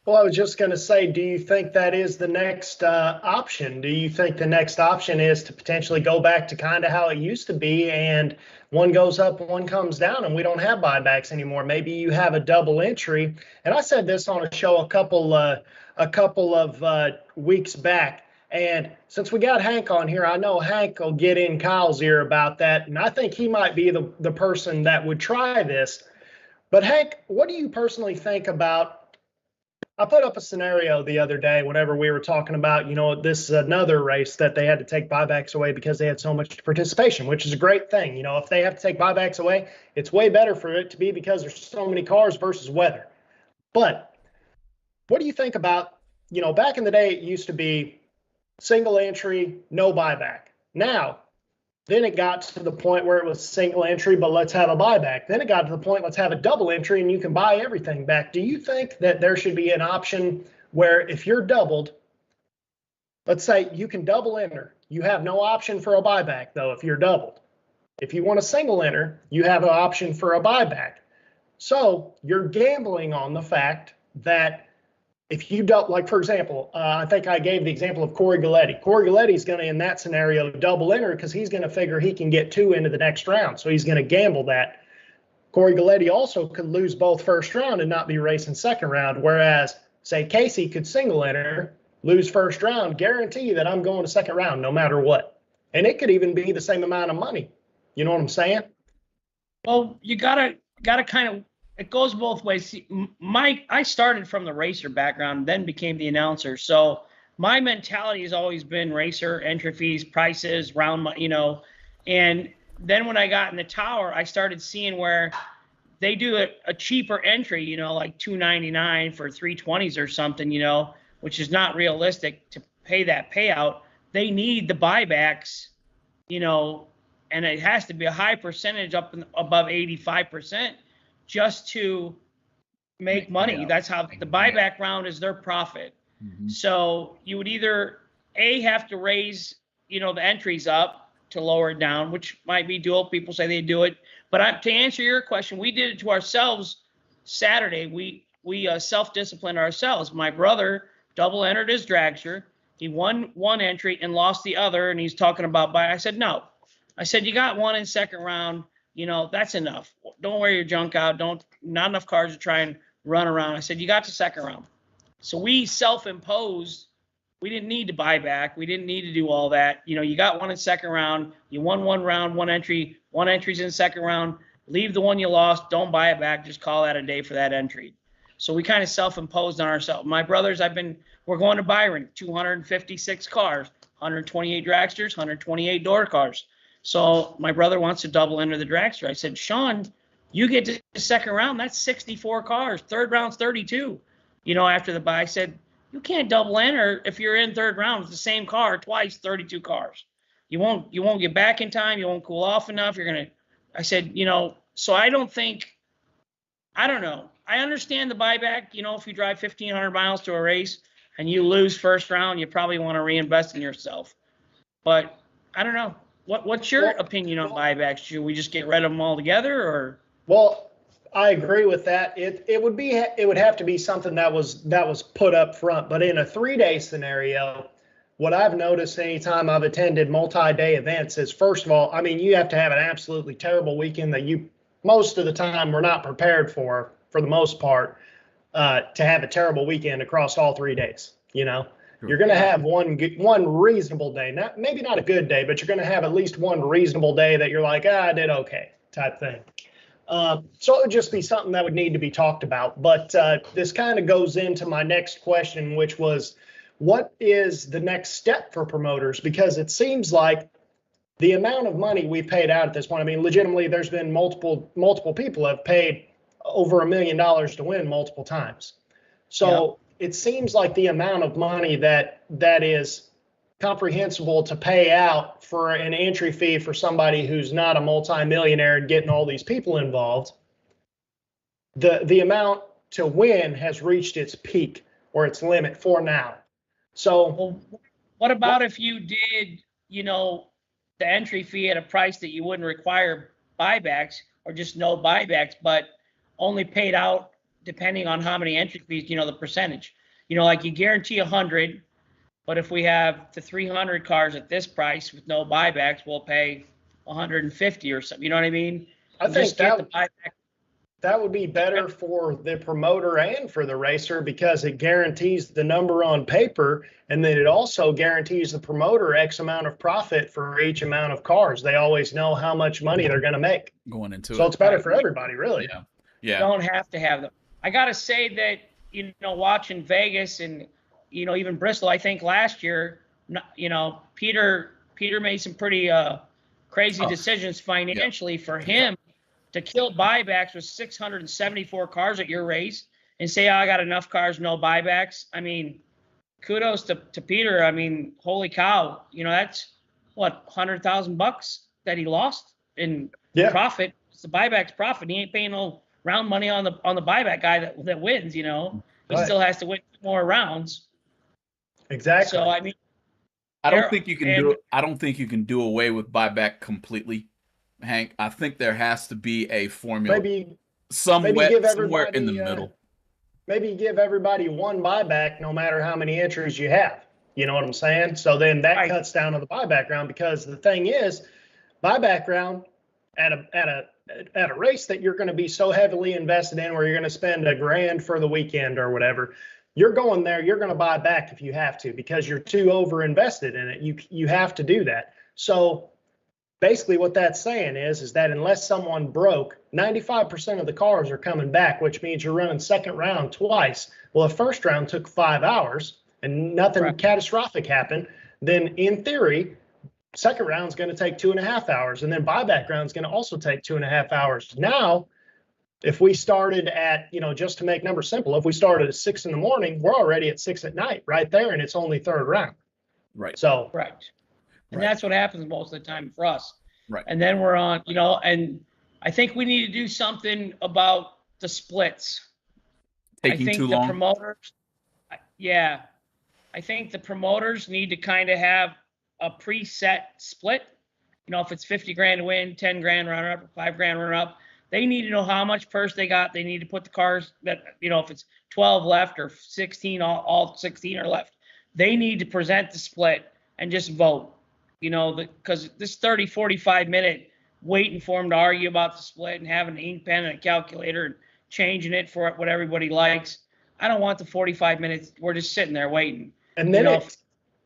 Well, I was just going to say, do you think that is the next option? Do you think the next option is to potentially go back to kind of how it used to be, and one goes up, one comes down, and we don't have buybacks anymore? Maybe you have a double entry. And I said this on a show a couple of weeks back. And since we got Hank on here, I know Hank will get in Kyle's ear about that. And I think he might be the person that would try this. But Hank, what do you personally think about? I put up a scenario the other day whenever we were talking about, this is another race that they had to take buybacks away because they had so much participation, which is a great thing. If they have to take buybacks away, it's way better for it to be because there's so many cars versus weather. But what do you think about, back in the day, it used to be single entry, no buyback. Now, then it got to the point where it was single entry, but let's have a buyback. Then it got to the point, let's have a double entry and you can buy everything back. Do you think that there should be an option where if you're doubled, let's say you can double enter, you have no option for a buyback though if you're doubled. If you want a single enter, you have an option for a buyback. So you're gambling on the fact that if you double, like for example, I think I gave the example of Corey Galletti. Corey Galletti's going to, in that scenario, double enter because he's going to figure he can get 2 into the next round. So he's going to gamble that. Corey Galletti also could lose both first round and not be racing second round. Whereas, say, Casey could single enter, lose first round, guarantee that I'm going to second round no matter what. And it could even be the same amount of money. You know what I'm saying? Well, you gotta kind of. It goes both ways. See, I started from the racer background, then became the announcer. So my mentality has always been racer, entry fees, prices, round, And then when I got in the tower, I started seeing where they do a cheaper entry, like $299 for 320s or something, which is not realistic to pay that payout. They need the buybacks, and it has to be a high percentage above 85%. Just to make money. That's how the buyback round is their profit. Mm-hmm. So you would either have to raise, the entries up to lower it down, which might be doable. People say they do it. But to answer your question, we did it to ourselves Saturday. We self-disciplined ourselves. My brother double entered his dragster. He won one entry and lost the other. And he's talking about I said, no. I said, you got one in second round. That's enough. Don't wear your junk out. Not enough cars to try and run around. I said, you got to second round. So we self-imposed. We didn't need to buy back. We didn't need to do all that. You got one in second round. You won one round, one entry. One entry's in second round. Leave the one you lost. Don't buy it back. Just call that a day for that entry. So we kind of self-imposed on ourselves. My brothers, we're going to Byron, 256 cars, 128 dragsters, 128 door cars. So my brother wants to double enter the dragster. I said, Sean, you get to the second round. That's 64 cars. Third round's 32. After the buy, I said, you can't double enter if you're in third round with the same car twice, 32 cars. You won't get back in time. You won't cool off enough. I said, so I don't know. I understand the buyback. If you drive 1,500 miles to a race and you lose first round, you probably want to reinvest in yourself. But I don't know. What's your opinion on buybacks? Should we just get rid of them altogether, or? Well, I agree with that. It would have to be something that was put up front. But in a 3-day scenario, what I've noticed anytime I've attended multi-day events is, first of all, you have to have an absolutely terrible weekend that you most of the time we're not prepared for the most part, to have a terrible weekend across all 3 days. You're going to have one reasonable day, maybe not a good day, but you're going to have at least one reasonable day that you're like, I did okay type thing. So it would just be something that would need to be talked about. But this kind of goes into my next question, which was, what is the next step for promoters? Because it seems like the amount of money we've paid out at this point, I mean, legitimately, there's been multiple people have paid over $1 million to win multiple times. So it seems like the amount of money that is comprehensible to pay out for an entry fee for somebody who's not a multimillionaire and getting all these people involved, the amount to win has reached its peak or its limit for now. So well, what about if you did, the entry fee at a price that you wouldn't require buybacks or just no buybacks, but only paid out depending on how many entry fees, the percentage, like you guarantee 100, but if we have the 300 cars at this price with no buybacks, we'll pay 150 or something. You know what I mean? I think that would be better for the promoter and for the racer, because it guarantees the number on paper, and then it also guarantees the promoter X amount of profit for each amount of cars. They always know how much money they're going to make going into it. So it's better for everybody, really. Yeah. You don't have to have them. I got to say that, watching Vegas and, even Bristol, I think last year, Peter made some pretty crazy decisions financially for him to kill buybacks with 674 cars at your race and say, I got enough cars, no buybacks. I mean, kudos to Peter. I mean, holy cow, that's what, $100,000 that he lost in profit. It's the buyback's profit. He ain't paying no round money on the buyback guy that wins, He still has to win more rounds. Exactly. So, I mean, I don't think you can do away with buyback completely, Hank. I think there has to be a formula. Maybe somewhere in the middle. Maybe give everybody one buyback no matter how many entries you have. You know what I'm saying? So then that cuts down on the buyback round, because the thing is, buyback round at a race that you're going to be so heavily invested in, where you're going to spend $1,000 for the weekend or whatever, you're going there, you're going to buy back if you have to, because you're too over invested in it. You have to do that. So basically what that's saying is that unless someone broke, 95% of the cars are coming back, which means you're running second round twice. Well, the first round took 5 hours and nothing catastrophic happened. Then in theory, second round is going to take 2.5 hours, and then buyback round is going to also take 2.5 hours. Now, if we started at, just to make numbers simple, if we started at 6 in the morning, we're already at 6 at night right there, and it's only third round. Right. So, And that's what happens most of the time for us. Right. And then we're on, and I think we need to do something about the splits. Taking too long. I think the promoters need to kind of have a preset split. If it's 50 grand to win, 10 grand runner up, or 5 grand runner up, they need to know how much purse they got. They need to put the cars that, if it's 12 left or 16, all 16 are left. They need to present the split and just vote, because this 30, 45 minute waiting for them to argue about the split and having an ink pen and a calculator and changing it for what everybody likes. I don't want the 45 minutes. We're just sitting there waiting. And then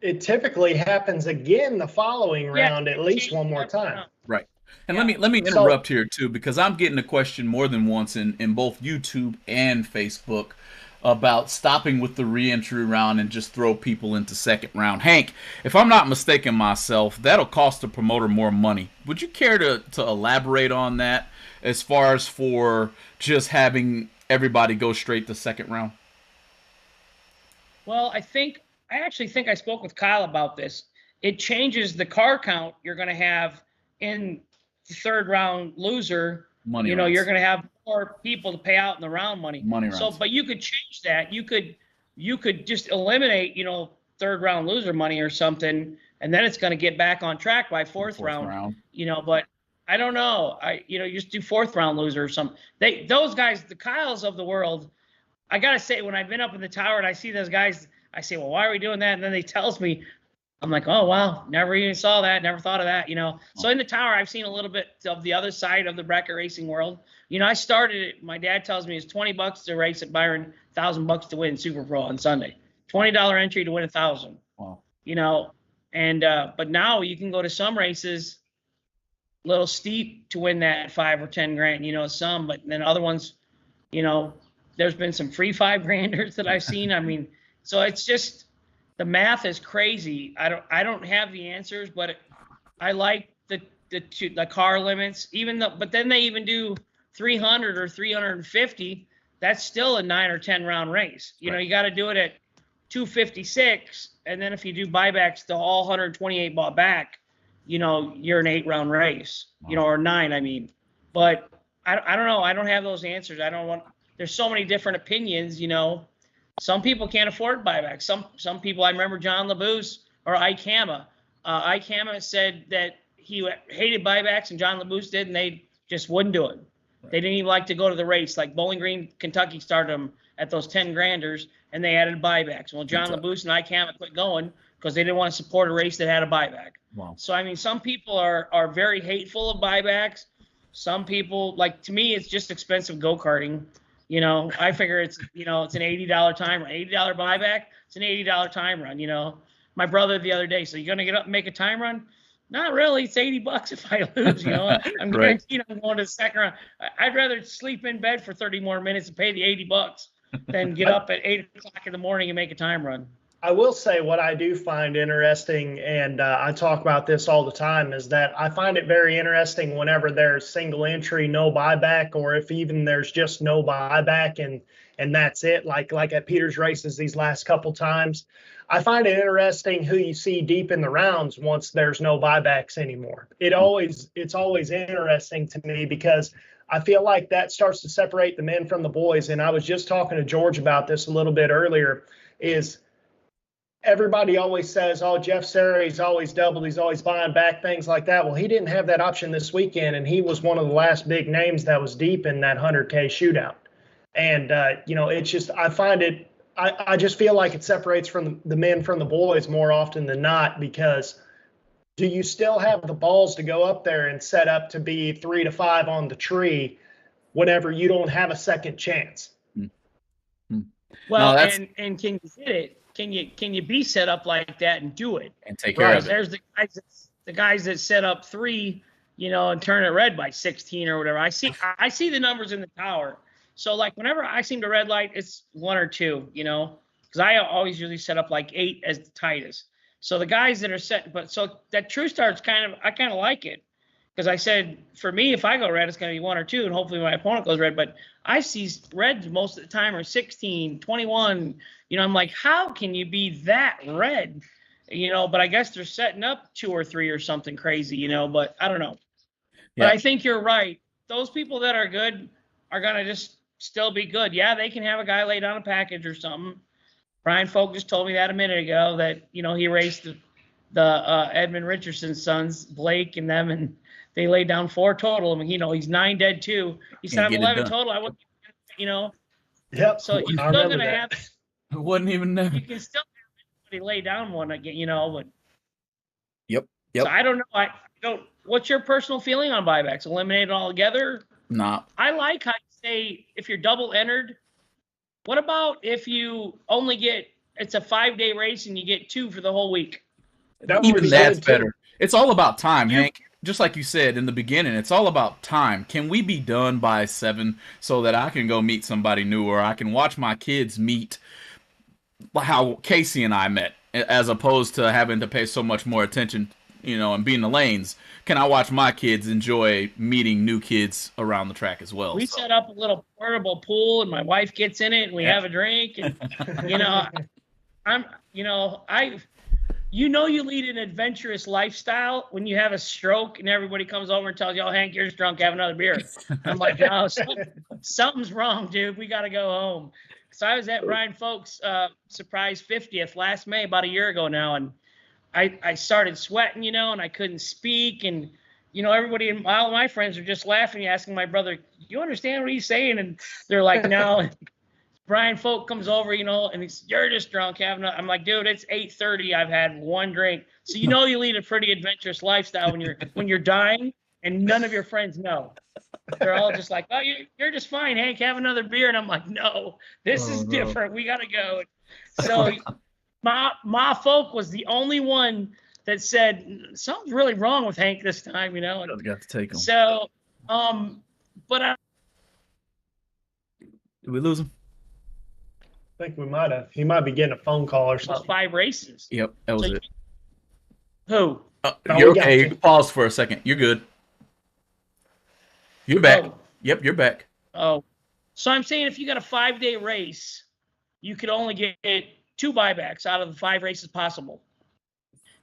it typically happens again the following round, at least one more time. Right. And let me interrupt here too, because I'm getting a question more than once in both YouTube and Facebook about stopping with the re-entry round and just throw people into second round. Hank, if I'm not mistaken myself, that'll cost the promoter more money. Would you care to elaborate on that, as far as for just having everybody go straight to second round? Well, I actually think I spoke with Kyle about this. It changes the car count you're going to have in the third round loser. Money you're going to have more people to pay out in the round money. So, but you could change that. You could just eliminate, third round loser money or something, and then it's going to get back on track by fourth round. But I don't know. You just do fourth round loser or something. Those guys, the Kyles of the world, I got to say, when I've been up in the tower and I see those guys, I say, well, why are we doing that? And then they tells me, I'm like, oh, wow, never even saw that, never thought of that, So in the tower, I've seen a little bit of the other side of the bracket racing world. I started it, my dad tells me it's $20 to race at Byron, $1,000 to win Super Pro on Sunday. $20 entry to win $1,000. Wow. And but now you can go to some races little steep to win that 5 or 10 grand, some, but then other ones, there's been some free 5 granders that I've seen. I mean, so it's just, the math is crazy. I don't have the answers, but I like the car limits, but then they even do 300 or 350. That's still a 9 or 10 round race. You got to do it at 256, and then if you do buybacks, the all 128 bought back, you're an 8 round race, or 9, I mean. But I don't know. I don't have those answers. There's so many different opinions, Some people can't afford buybacks. Some people, I remember John LeBouse or Ike Hama. Ike Hama said that he hated buybacks, and John LeBouse did, and they just wouldn't do it. They didn't even like to go to the race. Like Bowling Green, Kentucky started them at those 10 granders, and they added buybacks. Well, John LeBouse and Ike Hama quit going because they didn't want to support a race that had a buyback. Wow. So, I mean, some people are very hateful of buybacks. Some people, like, to me, it's just expensive go-karting. I figure it's an $80 time run, $80 buyback. It's an $80 time run. My brother the other day, so you're going to get up and make a time run? Not really. It's $80 if I lose, I'm guaranteed I'm going to the second round. I'd rather sleep in bed for 30 more minutes and pay the $80 than get up at 8 o'clock in the morning and make a time run. I will say what I do find interesting, and I talk about this all the time, is that I find it very interesting whenever there's single entry, no buyback, or if even there's just no buyback and that's it, like at Peter's races these last couple times. I find it interesting who you see deep in the rounds once there's no buybacks anymore. It's always interesting to me because I feel like that starts to separate the men from the boys. And I was just talking to George about this a little bit earlier, is everybody always says, oh, Jeff Serra, he's always doubled, he's always buying back, things like that. Well, he didn't have that option this weekend, and he was one of the last big names that was deep in that 100K shootout. And, it's just, I just feel like it separates from the men from the boys more often than not, because do you still have the balls to go up there and set up to be 3 to 5 on the tree whenever you don't have a second chance? Well, no, and can you hit it? Can you be set up like that and do it and take care of it? There's the guys that set up 3, and turn it red by 16 or whatever. I see the numbers in the tower. So like whenever I seem to red light, it's 1 or 2, because I always usually set up like 8 as the tightest. So the guys that are set, but so that true start's I kind of like it, because I said for me, if I go red, it's going to be 1 or 2, and hopefully my opponent goes red. But I see reds most of the time are 16, 21. I'm like, how can you be that red? But I guess they're setting up 2 or 3 or something crazy, but I don't know. Yeah. But I think you're right. Those people that are good are going to just still be good. Yeah, they can have a guy lay down a package or something. Brian Folk just told me that a minute ago that, he raced the Edmund Richardson's sons, Blake and them, and they laid down 4 total. I mean, he's 9 dead too. He said I'm 11 total. I wouldn't, Yep. So you're still going to have. I wouldn't even know. You can still have somebody lay down one again, but. Yep. So I don't know. I don't. What's your personal feeling on buybacks? Eliminate it all together? No. I like how you say if you're double entered. What about if you only it's a 5-day race and you get 2 for the whole week? Even that's better. It's all about time, Hank. Just like you said in the beginning, it's all about time. Can we be done by 7 so that I can go meet somebody new, or I can watch my kids meet how Casey and I met, as opposed to having to pay so much more attention, and be in the lanes? Can I watch my kids enjoy meeting new kids around the track as well? We set up a little portable pool, and my wife gets in it, and we have a drink, and you lead an adventurous lifestyle when you have a stroke and everybody comes over and tells you, oh, Hank, you're just drunk, have another beer. I'm like, no, something's wrong, dude. We got to go home. So I was at Brian Folk's surprise 50th last May, about a year ago now, and I started sweating, and I couldn't speak. And, everybody, all of my friends are just laughing, asking my brother, you understand what he's saying? And they're like, no. And Brian Folk comes over, and he's, you're just drunk. I'm like, dude, it's 8:30. I've had 1 drink. So, you lead a pretty adventurous lifestyle when you're dying and none of your friends know. They're all just like, oh, you're just fine, Hank, have another beer. And I'm like, no, this is different. We got to go. So Ma Folk was the only one that said something's really wrong with Hank this time, you know. Got to take him. So, but Did we lose him? I think we might have. He might be getting a phone call or something. 5 races. Yep, that was it. Who? You're okay. You can pause for a second. You're good. You're back. Oh. Yep, you're back. Oh, so I'm saying if you got a 5-day race, you could only get 2 buybacks out of the 5 races possible.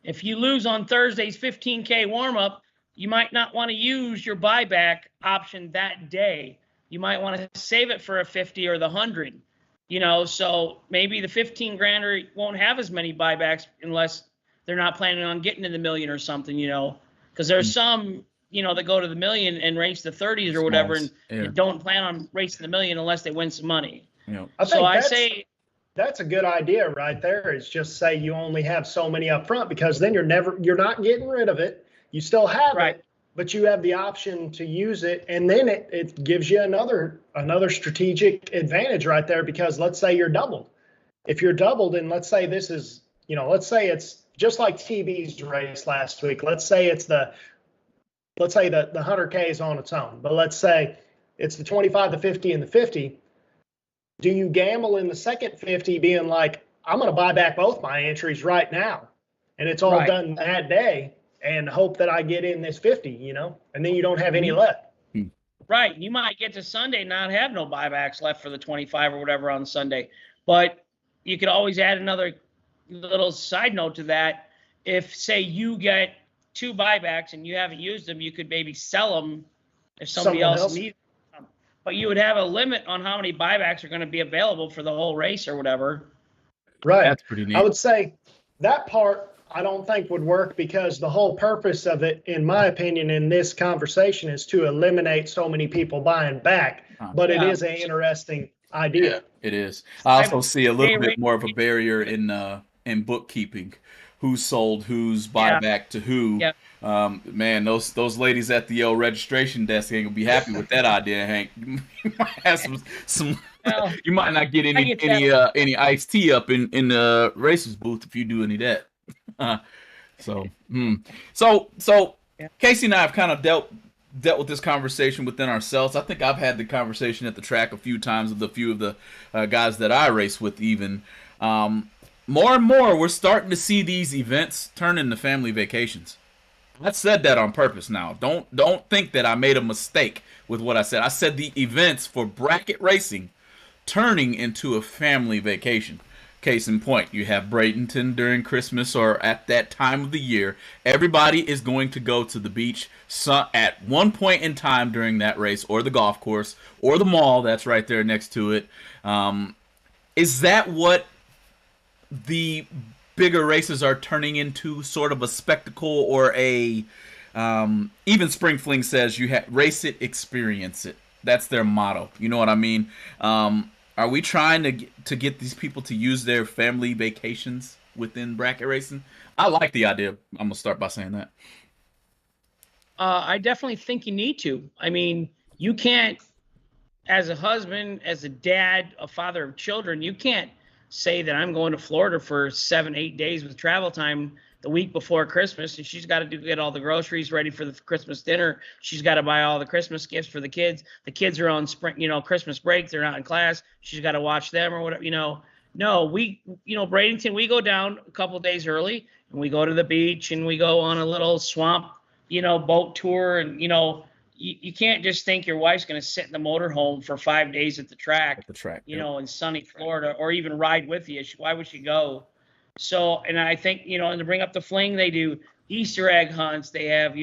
If you lose on Thursday's 15K warm-up, you might not want to use your buyback option that day. You might want to save it for a 50 or the 100. You know, so maybe the 15 grander won't have as many buybacks unless they're not planning on getting to the million or something, you know, because there's some, you know, that go to the million and race the 30s or whatever and don't plan on racing the million unless they win some money. Yeah. I say that's a good idea right there, is just say you only have so many up front, because then you're not getting rid of it. You still have it, but you have the option to use it, and then it gives you another strategic advantage right there, because let's say you're doubled. If you're doubled, and let's say this is, you know, let's say it's just like TB's race last week. Let's say the 100K is on its own, but let's say it's the 25, the 50, and the 50. Do you gamble in the second 50 being like, I'm going to buy back both my entries right now, and it's all done that day, and hope that I get in this 50, you know, and then you don't have any left. Right. You might get to Sunday and not have no buybacks left for the 25 or whatever on Sunday. But you could always add another little side note to that. If, say, you get 2 buybacks and you haven't used them, you could maybe sell them if somebody else needs them. But you would have a limit on how many buybacks are going to be available for the whole race or whatever. Right. That's pretty neat. I would say that part I don't think would work, because the whole purpose of it, in my opinion, in this conversation is to eliminate so many people buying back. But it is an interesting idea. Yeah, it is. I also see a little bit more of a barrier in bookkeeping. Who's sold, who's buyback to who. Yeah. Man, those ladies at the registration desk ain't gonna be happy with that idea, Hank. You might have some well, you might not get any iced tea up in the racers booth if you do any of that. So Casey and I have kind of dealt with this conversation within ourselves. I think I've had the conversation at the track a few times with a few of the guys that I race with even. More and more, we're starting to see these events turn into family vacations. I said that on purpose now. Don't think that I made a mistake with what I said. I said the events for bracket racing turning into a family vacation. Case in point, you have Bradenton during Christmas or at that time of the year. Everybody is going to go to the beach at one point in time during that race, or the golf course, or the mall that's right there next to it. Is that what the bigger races are turning into, sort of a spectacle, or a even Spring Fling says you race it, experience it. That's their motto. You know what I mean? Are we trying to get these people to use their family vacations within bracket racing? I like the idea. I'm gonna start by saying that. I definitely think you need to. I mean, you can't, as a husband, as a dad, a father of children, you can't say that I'm going to Florida for 7-8 days with travel time the week before Christmas, and she's got to get all the groceries ready for the Christmas dinner. She's got to buy all the Christmas gifts for the kids. The kids are on Christmas break. They're not in class. She's got to watch them or whatever, No, Bradenton, we go down a couple of days early and we go to the beach and we go on a little swamp, boat tour. And, you can't just think your wife's going to sit in the motorhome for 5 days at the track, in sunny Florida, or even ride with you. Why would she go? So, and I think, and to bring up the fling, they do Easter egg hunts. They have,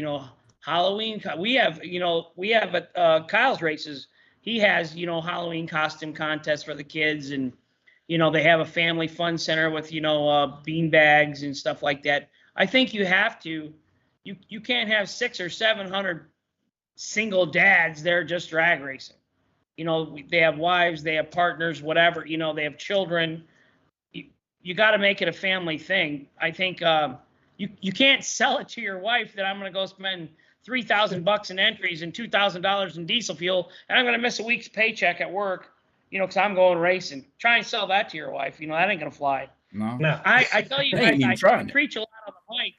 Halloween. We have at Kyle's races. He has, Halloween costume contests for the kids. And, they have a family fun center with, bean bags and stuff like that. I think you have to, you can't have 600 or 700 single dads there just drag racing. They have wives, they have partners, whatever, they have children. You got to make it a family thing. I think you can't sell it to your wife that I'm going to go spend $3,000 in entries and $2,000 in diesel fuel, and I'm going to miss a week's paycheck at work, because I'm going racing. Try and sell that to your wife. That ain't going to fly. No. I tell you, I preach a lot on the mic.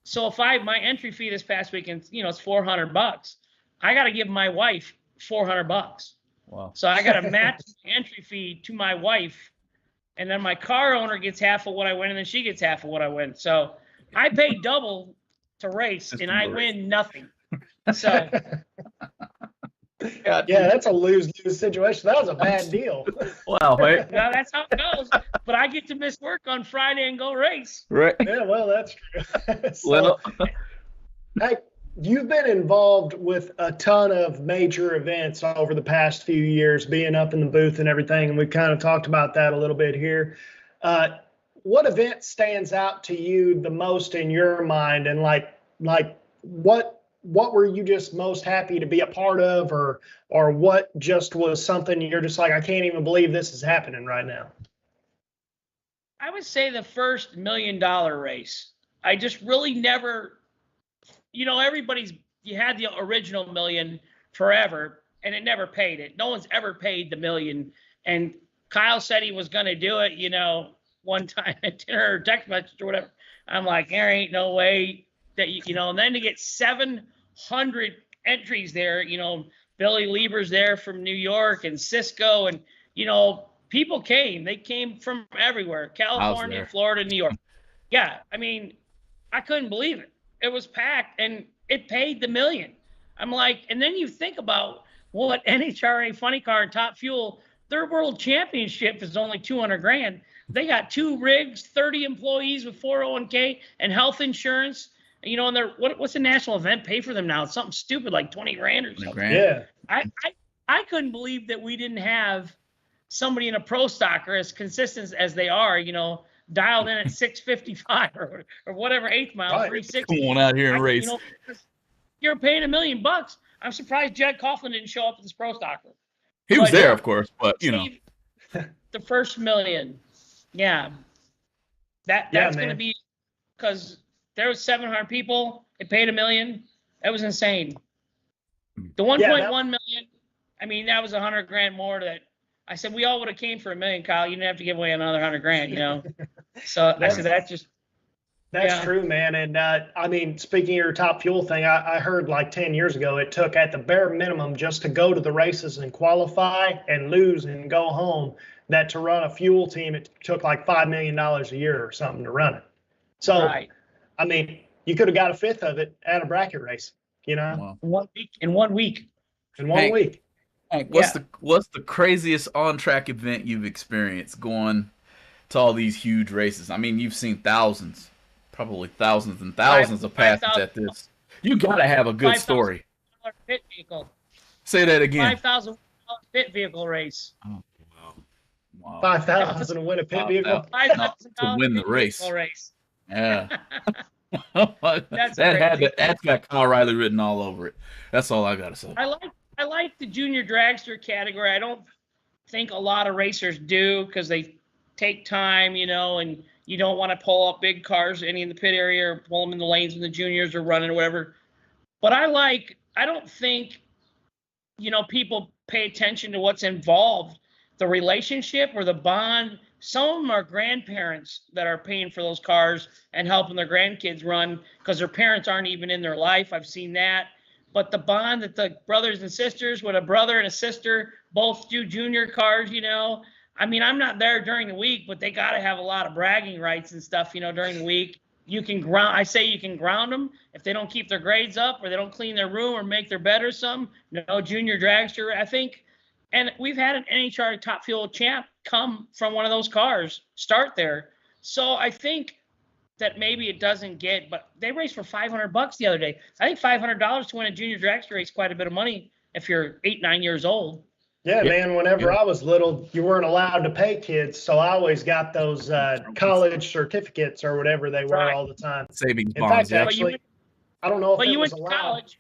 So if my entry fee this past weekend, it's $400, I got to give my wife $400. Wow. So I got to match the entry fee to my wife, and then my car owner gets half of what I win, and then she gets half of what I win. So I pay double to race, and I win nothing. So yeah, that's a lose-lose situation. That was a bad deal. Wow, right? now that's how it goes. But I get to miss work on Friday and go race. Right. Yeah, well, that's true. So, Well, hey, you've been involved with a ton of major events over the past few years, being up in the booth and everything, and we've kind of talked about that a little bit here. What event stands out to you the most in your mind, and like what were you just most happy to be a part of, or what just was something you're just like, I can't even believe this is happening right now? I would say the first $1 million race. I just really never, you had the original million forever, and it never paid it. No one's ever paid the million. And Kyle said he was going to do it, one time at dinner or text message or whatever. I'm like, there ain't no way that and then to get 700 entries there, Billy Lieber's there from New York, and Cisco, and people came. They came from everywhere: California, Florida, New York. Yeah, I mean, I couldn't believe it. It was packed, and it paid the million. I'm like, and then you think about what NHRA Funny Car and Top Fuel, their world championship is only $200,000. They got 2 rigs, 30 employees with 401k and health insurance. And they're what's the national event pay for them now? It's something stupid like $20,000 or something. Yeah. I couldn't believe that we didn't have somebody in a pro stocker as consistent as they are, dialed in at 655 or whatever, 8th mile, Right. 360. come on out here and race. You're paying $1 million. I'm surprised Jed Coughlin didn't show up at this pro stocker. He was there, of course, but the first million. Yeah. That's going to be, because there was 700 people. It paid $1 million. That was insane. The 1.1 million, I mean, that was $100,000 more. That I said we all would have came for $1 million, Kyle. You didn't have to give away another $100,000, So I said That's true, man. And I mean, speaking of your Top Fuel thing, I heard like 10 years ago, it took at the bare minimum just to go to the races and qualify and lose and go home, that to run a fuel team, it took like $5 million a year or something to run it. So, right. I mean, you could have got a fifth of it at a bracket race, Wow. In 1 week. In one week. Hank, what's the craziest on-track event you've experienced going to all these huge races? I mean, you've seen thousands, probably thousands and thousands of passes at this. You got to have a good story. Pit vehicle. Say that again. $5,000 pit vehicle race. Oh, wow. 5,000 to win a pit vehicle. $5,000 to win the race. Yeah. That's got Kyle Riley written all over it. That's all I gotta say. I like the junior dragster category. I don't think a lot of racers do, because they take time, and you don't want to pull up big cars any in the pit area or pull them in the lanes when the juniors are running or whatever. But I don't think, people pay attention to what's involved, the relationship or the bond. Some of them are grandparents that are paying for those cars and helping their grandkids run because their parents aren't even in their life. I've seen that. But the bond that the brothers and sisters, with a brother and a sister, both do junior cars, I mean, I'm not there during the week, but they got to have a lot of bragging rights and stuff, during the week. You can ground them if they don't keep their grades up or they don't clean their room or make their bed or something. No junior dragster, I think. And we've had an NHR Top Fuel champ come from one of those cars, start there. So I think that maybe it doesn't get, but they raced for $500 the other day. I think $500 to win a junior dragster race is quite a bit of money if you're 8, 9 years old. Yeah, man, whenever I was little, you weren't allowed to pay kids, so I always got those college certificates or whatever they were all the time. Savings In bonds. fact, actually, I don't know if it was allowed. College.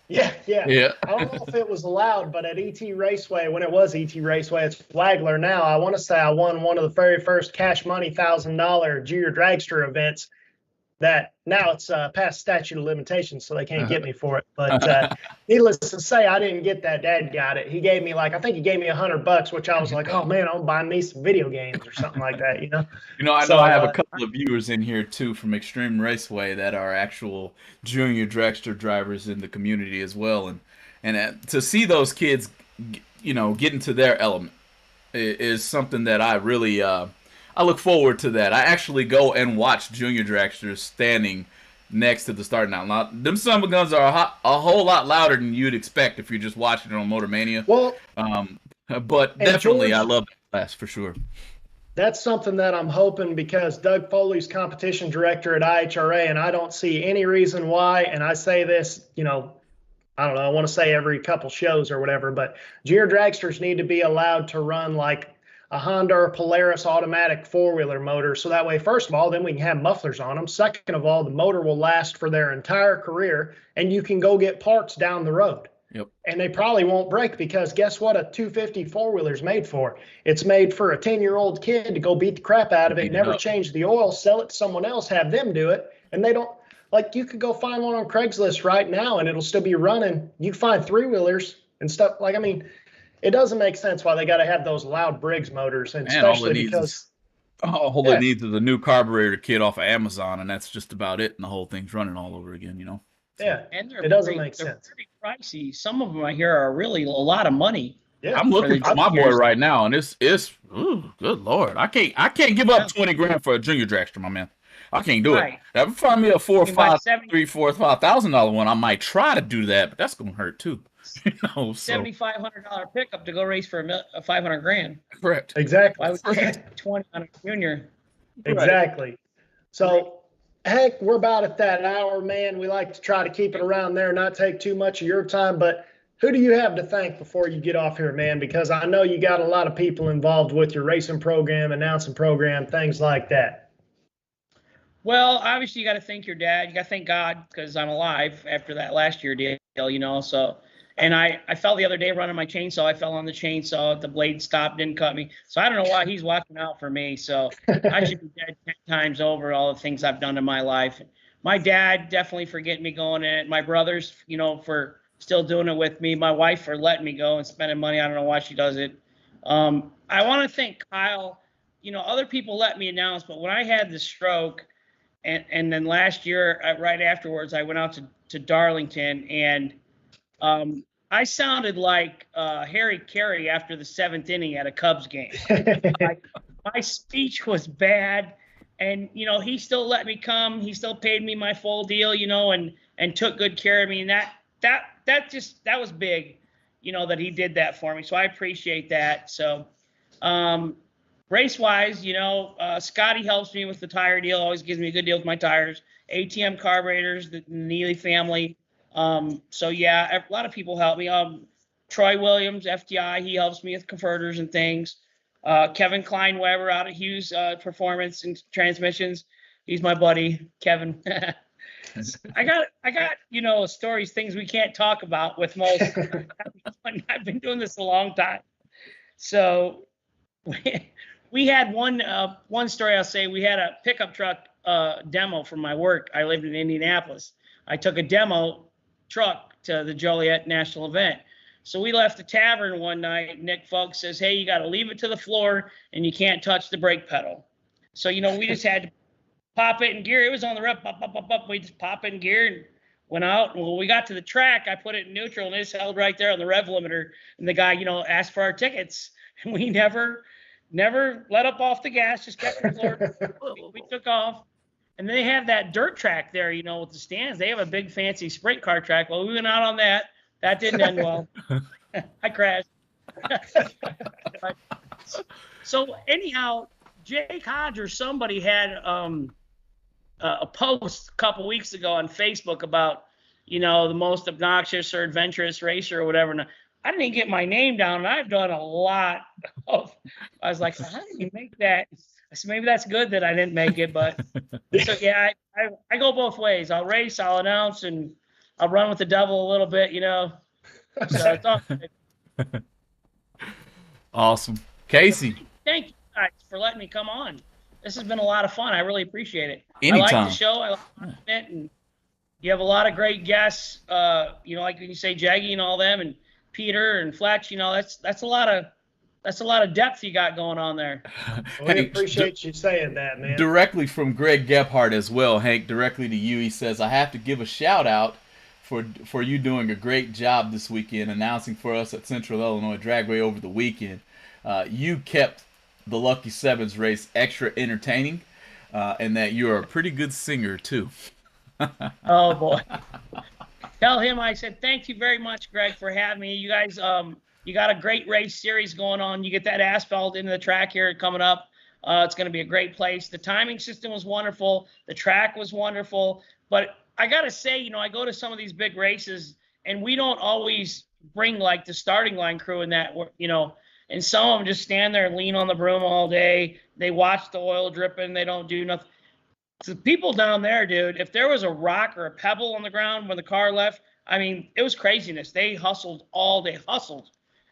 Yeah. I don't know if it was allowed, but at ET Raceway, when it was ET Raceway, it's Flagler now. I want to say I won one of the very first cash money $1,000 junior dragster events. that now it's past statute of limitations, so they can't get me for it. But needless to say, I didn't get that. Dad got it. He gave me I think he gave me $100, which I was like, oh man, I'll buy me some video games or something like that, You know, I have a couple of viewers in here too from Extreme Raceway that are actual junior dragster drivers in the community as well, and to see those kids, get into their element is something that I really I look forward to that. I actually go and watch junior dragsters standing next to the starting line. Them son of guns are a whole lot louder than you'd expect if you're just watching it on Motor Mania. Well, but definitely, George, I love that class for sure. That's something that I'm hoping, because Doug Foley's competition director at IHRA, and I don't see any reason why. And I say this, I don't know, I want to say every couple shows or whatever, but junior dragsters need to be allowed to run like a Honda or Polaris automatic four-wheeler motor. So that way, first of all, then we can have mufflers on them. Second of all, the motor will last for their entire career, and you can go get parts down the road. Yep. And they probably won't break, because guess what a 250 four-wheeler is made for? It's made for a 10-year-old kid to go beat the crap out of it, never change the oil, sell it to someone else, have them do it. And they don't, you could go find one on Craigslist right now and it'll still be running. You can find three-wheelers and stuff. It doesn't make sense why they got to have those loud Briggs motors, and especially because all it needs is a new carburetor kit off of Amazon, and that's just about it. And the whole thing's running all over again, So, yeah, and it doesn't make sense. They're pretty pricey. Some of them I hear are really a lot of money. Yeah, I'm looking for my boy right now, and it's good Lord, I can't give up 20 grand for a junior dragster, my man. I can't do it. If I find me a $4,000 one, I might try to do that, but that's gonna hurt too. $7,500 pickup to go race for a 500 grand. Correct. Exactly. Why would you spend 20 on a junior? Exactly. Right. So, Hank, we're about at that hour, man. We like to try to keep it around there, not take too much of your time. But who do you have to thank before you get off here, man? Because I know you got a lot of people involved with your racing program, announcing program, things like that. Well, obviously you got to thank your dad. You got to thank God, because I'm alive after that last year deal, so. And I fell the other day running my chainsaw. I fell on the chainsaw. The blade stopped, didn't cut me. So I don't know why he's watching out for me. So I should be dead 10 times over all the things I've done in my life. My dad definitely for getting me going in it. My brothers, for still doing it with me. My wife for letting me go and spending money. I don't know why she does it. I want to thank Kyle. Other people let me announce, but when I had the stroke, and then last year, right afterwards, I went out to Darlington, and I sounded like Harry Carey after the 7th inning at a Cubs game. My speech was bad, and he still let me come. He still paid me my full deal, and took good care of me. And that was big, that he did that for me. So I appreciate that. So race wise, Scotty helps me with the tire deal. Always gives me a good deal with my tires. ATM carburetors, the Neely family. So yeah, a lot of people help me. Troy Williams, FTI, he helps me with converters and things. Kevin Kleinweber out of Hughes Performance and Transmissions. He's my buddy, Kevin. I got stories, things we can't talk about with most. I've been doing this a long time. So we had one story I'll say. We had a pickup truck demo from my work. I lived in Indianapolis. I took a demo truck to the Joliet National event. So we left the tavern one night. Nick Folks says, hey, you got to leave it to the floor and you can't touch the brake pedal. So, we just had to pop it in gear. It was on the rev. We just pop it in gear and went out. And when we got to the track, I put it in neutral and it's held right there on the rev limiter. And the guy, asked for our tickets. And we never let up off the gas, just kept the floor. We took off. And they have that dirt track there, with the stands. They have a big fancy sprint car track. Well, we went out on that. That didn't end well. I crashed. So anyhow, Jake Hodge or somebody had a post a couple weeks ago on Facebook about, the most obnoxious or adventurous racer or whatever. And I didn't get my name down, and I've done a lot of. I was like, how did you make that? I said, maybe that's good that I didn't make it, but so yeah, I go both ways. I'll race, I'll announce, and I'll run with the devil a little bit, So it's all good. Awesome. Casey. Thank you guys for letting me come on. This has been a lot of fun. I really appreciate it. Anytime. I like the show. I like it, and you have a lot of great guests. Like when you say Jaggy and all them, and Peter and Fletch. That's a lot of depth you got going on there. We appreciate you saying that, man. Directly from Greg Gephardt as well, Hank. Directly to you, he says, "I have to give a shout out for you doing a great job this weekend announcing for us at Central Illinois Dragway over the weekend. You kept the Lucky Sevens race extra entertaining, and that you're a pretty good singer too." Oh boy! Tell him I said thank you very much, Greg, for having me. You guys, you got a great race series going on. You get that asphalt into the track here coming up. It's going to be a great place. The timing system was wonderful. The track was wonderful. But I got to say, I go to some of these big races, and we don't always bring like the starting line crew in that, and some of them just stand there and lean on the broom all day. They watch the oil dripping. They don't do nothing. The people down there, dude, if there was a rock or a pebble on the ground when the car left, I mean, it was craziness. They hustled all day,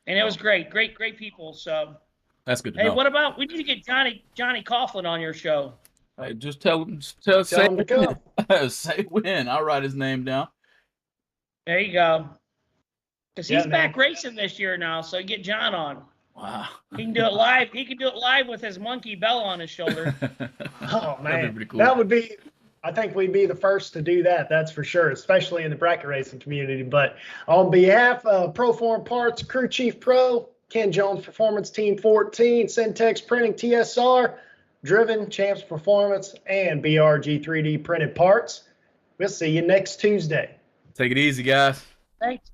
and it was great people. So that's good to hey, know. what about we need to get Johnny Coughlin on your show? Hey, just tell him Tell him to come. say when. I'll write his name down. There you go. Because he's Yeah, back man. racing this year now, so get John on. Wow. He can do it live. He can do it live with his monkey bell on his shoulder. Oh, That'd man. be pretty cool. That would be, I think we'd be the first to do that. That's for sure, especially in the bracket racing community. But on behalf of Proform Parts, Crew Chief Pro, Ken Jones Performance Team 14, Syntex Printing TSR, Driven Champs Performance, and BRG 3D Printed Parts. We'll see you next Tuesday. Take it easy, guys. Thanks.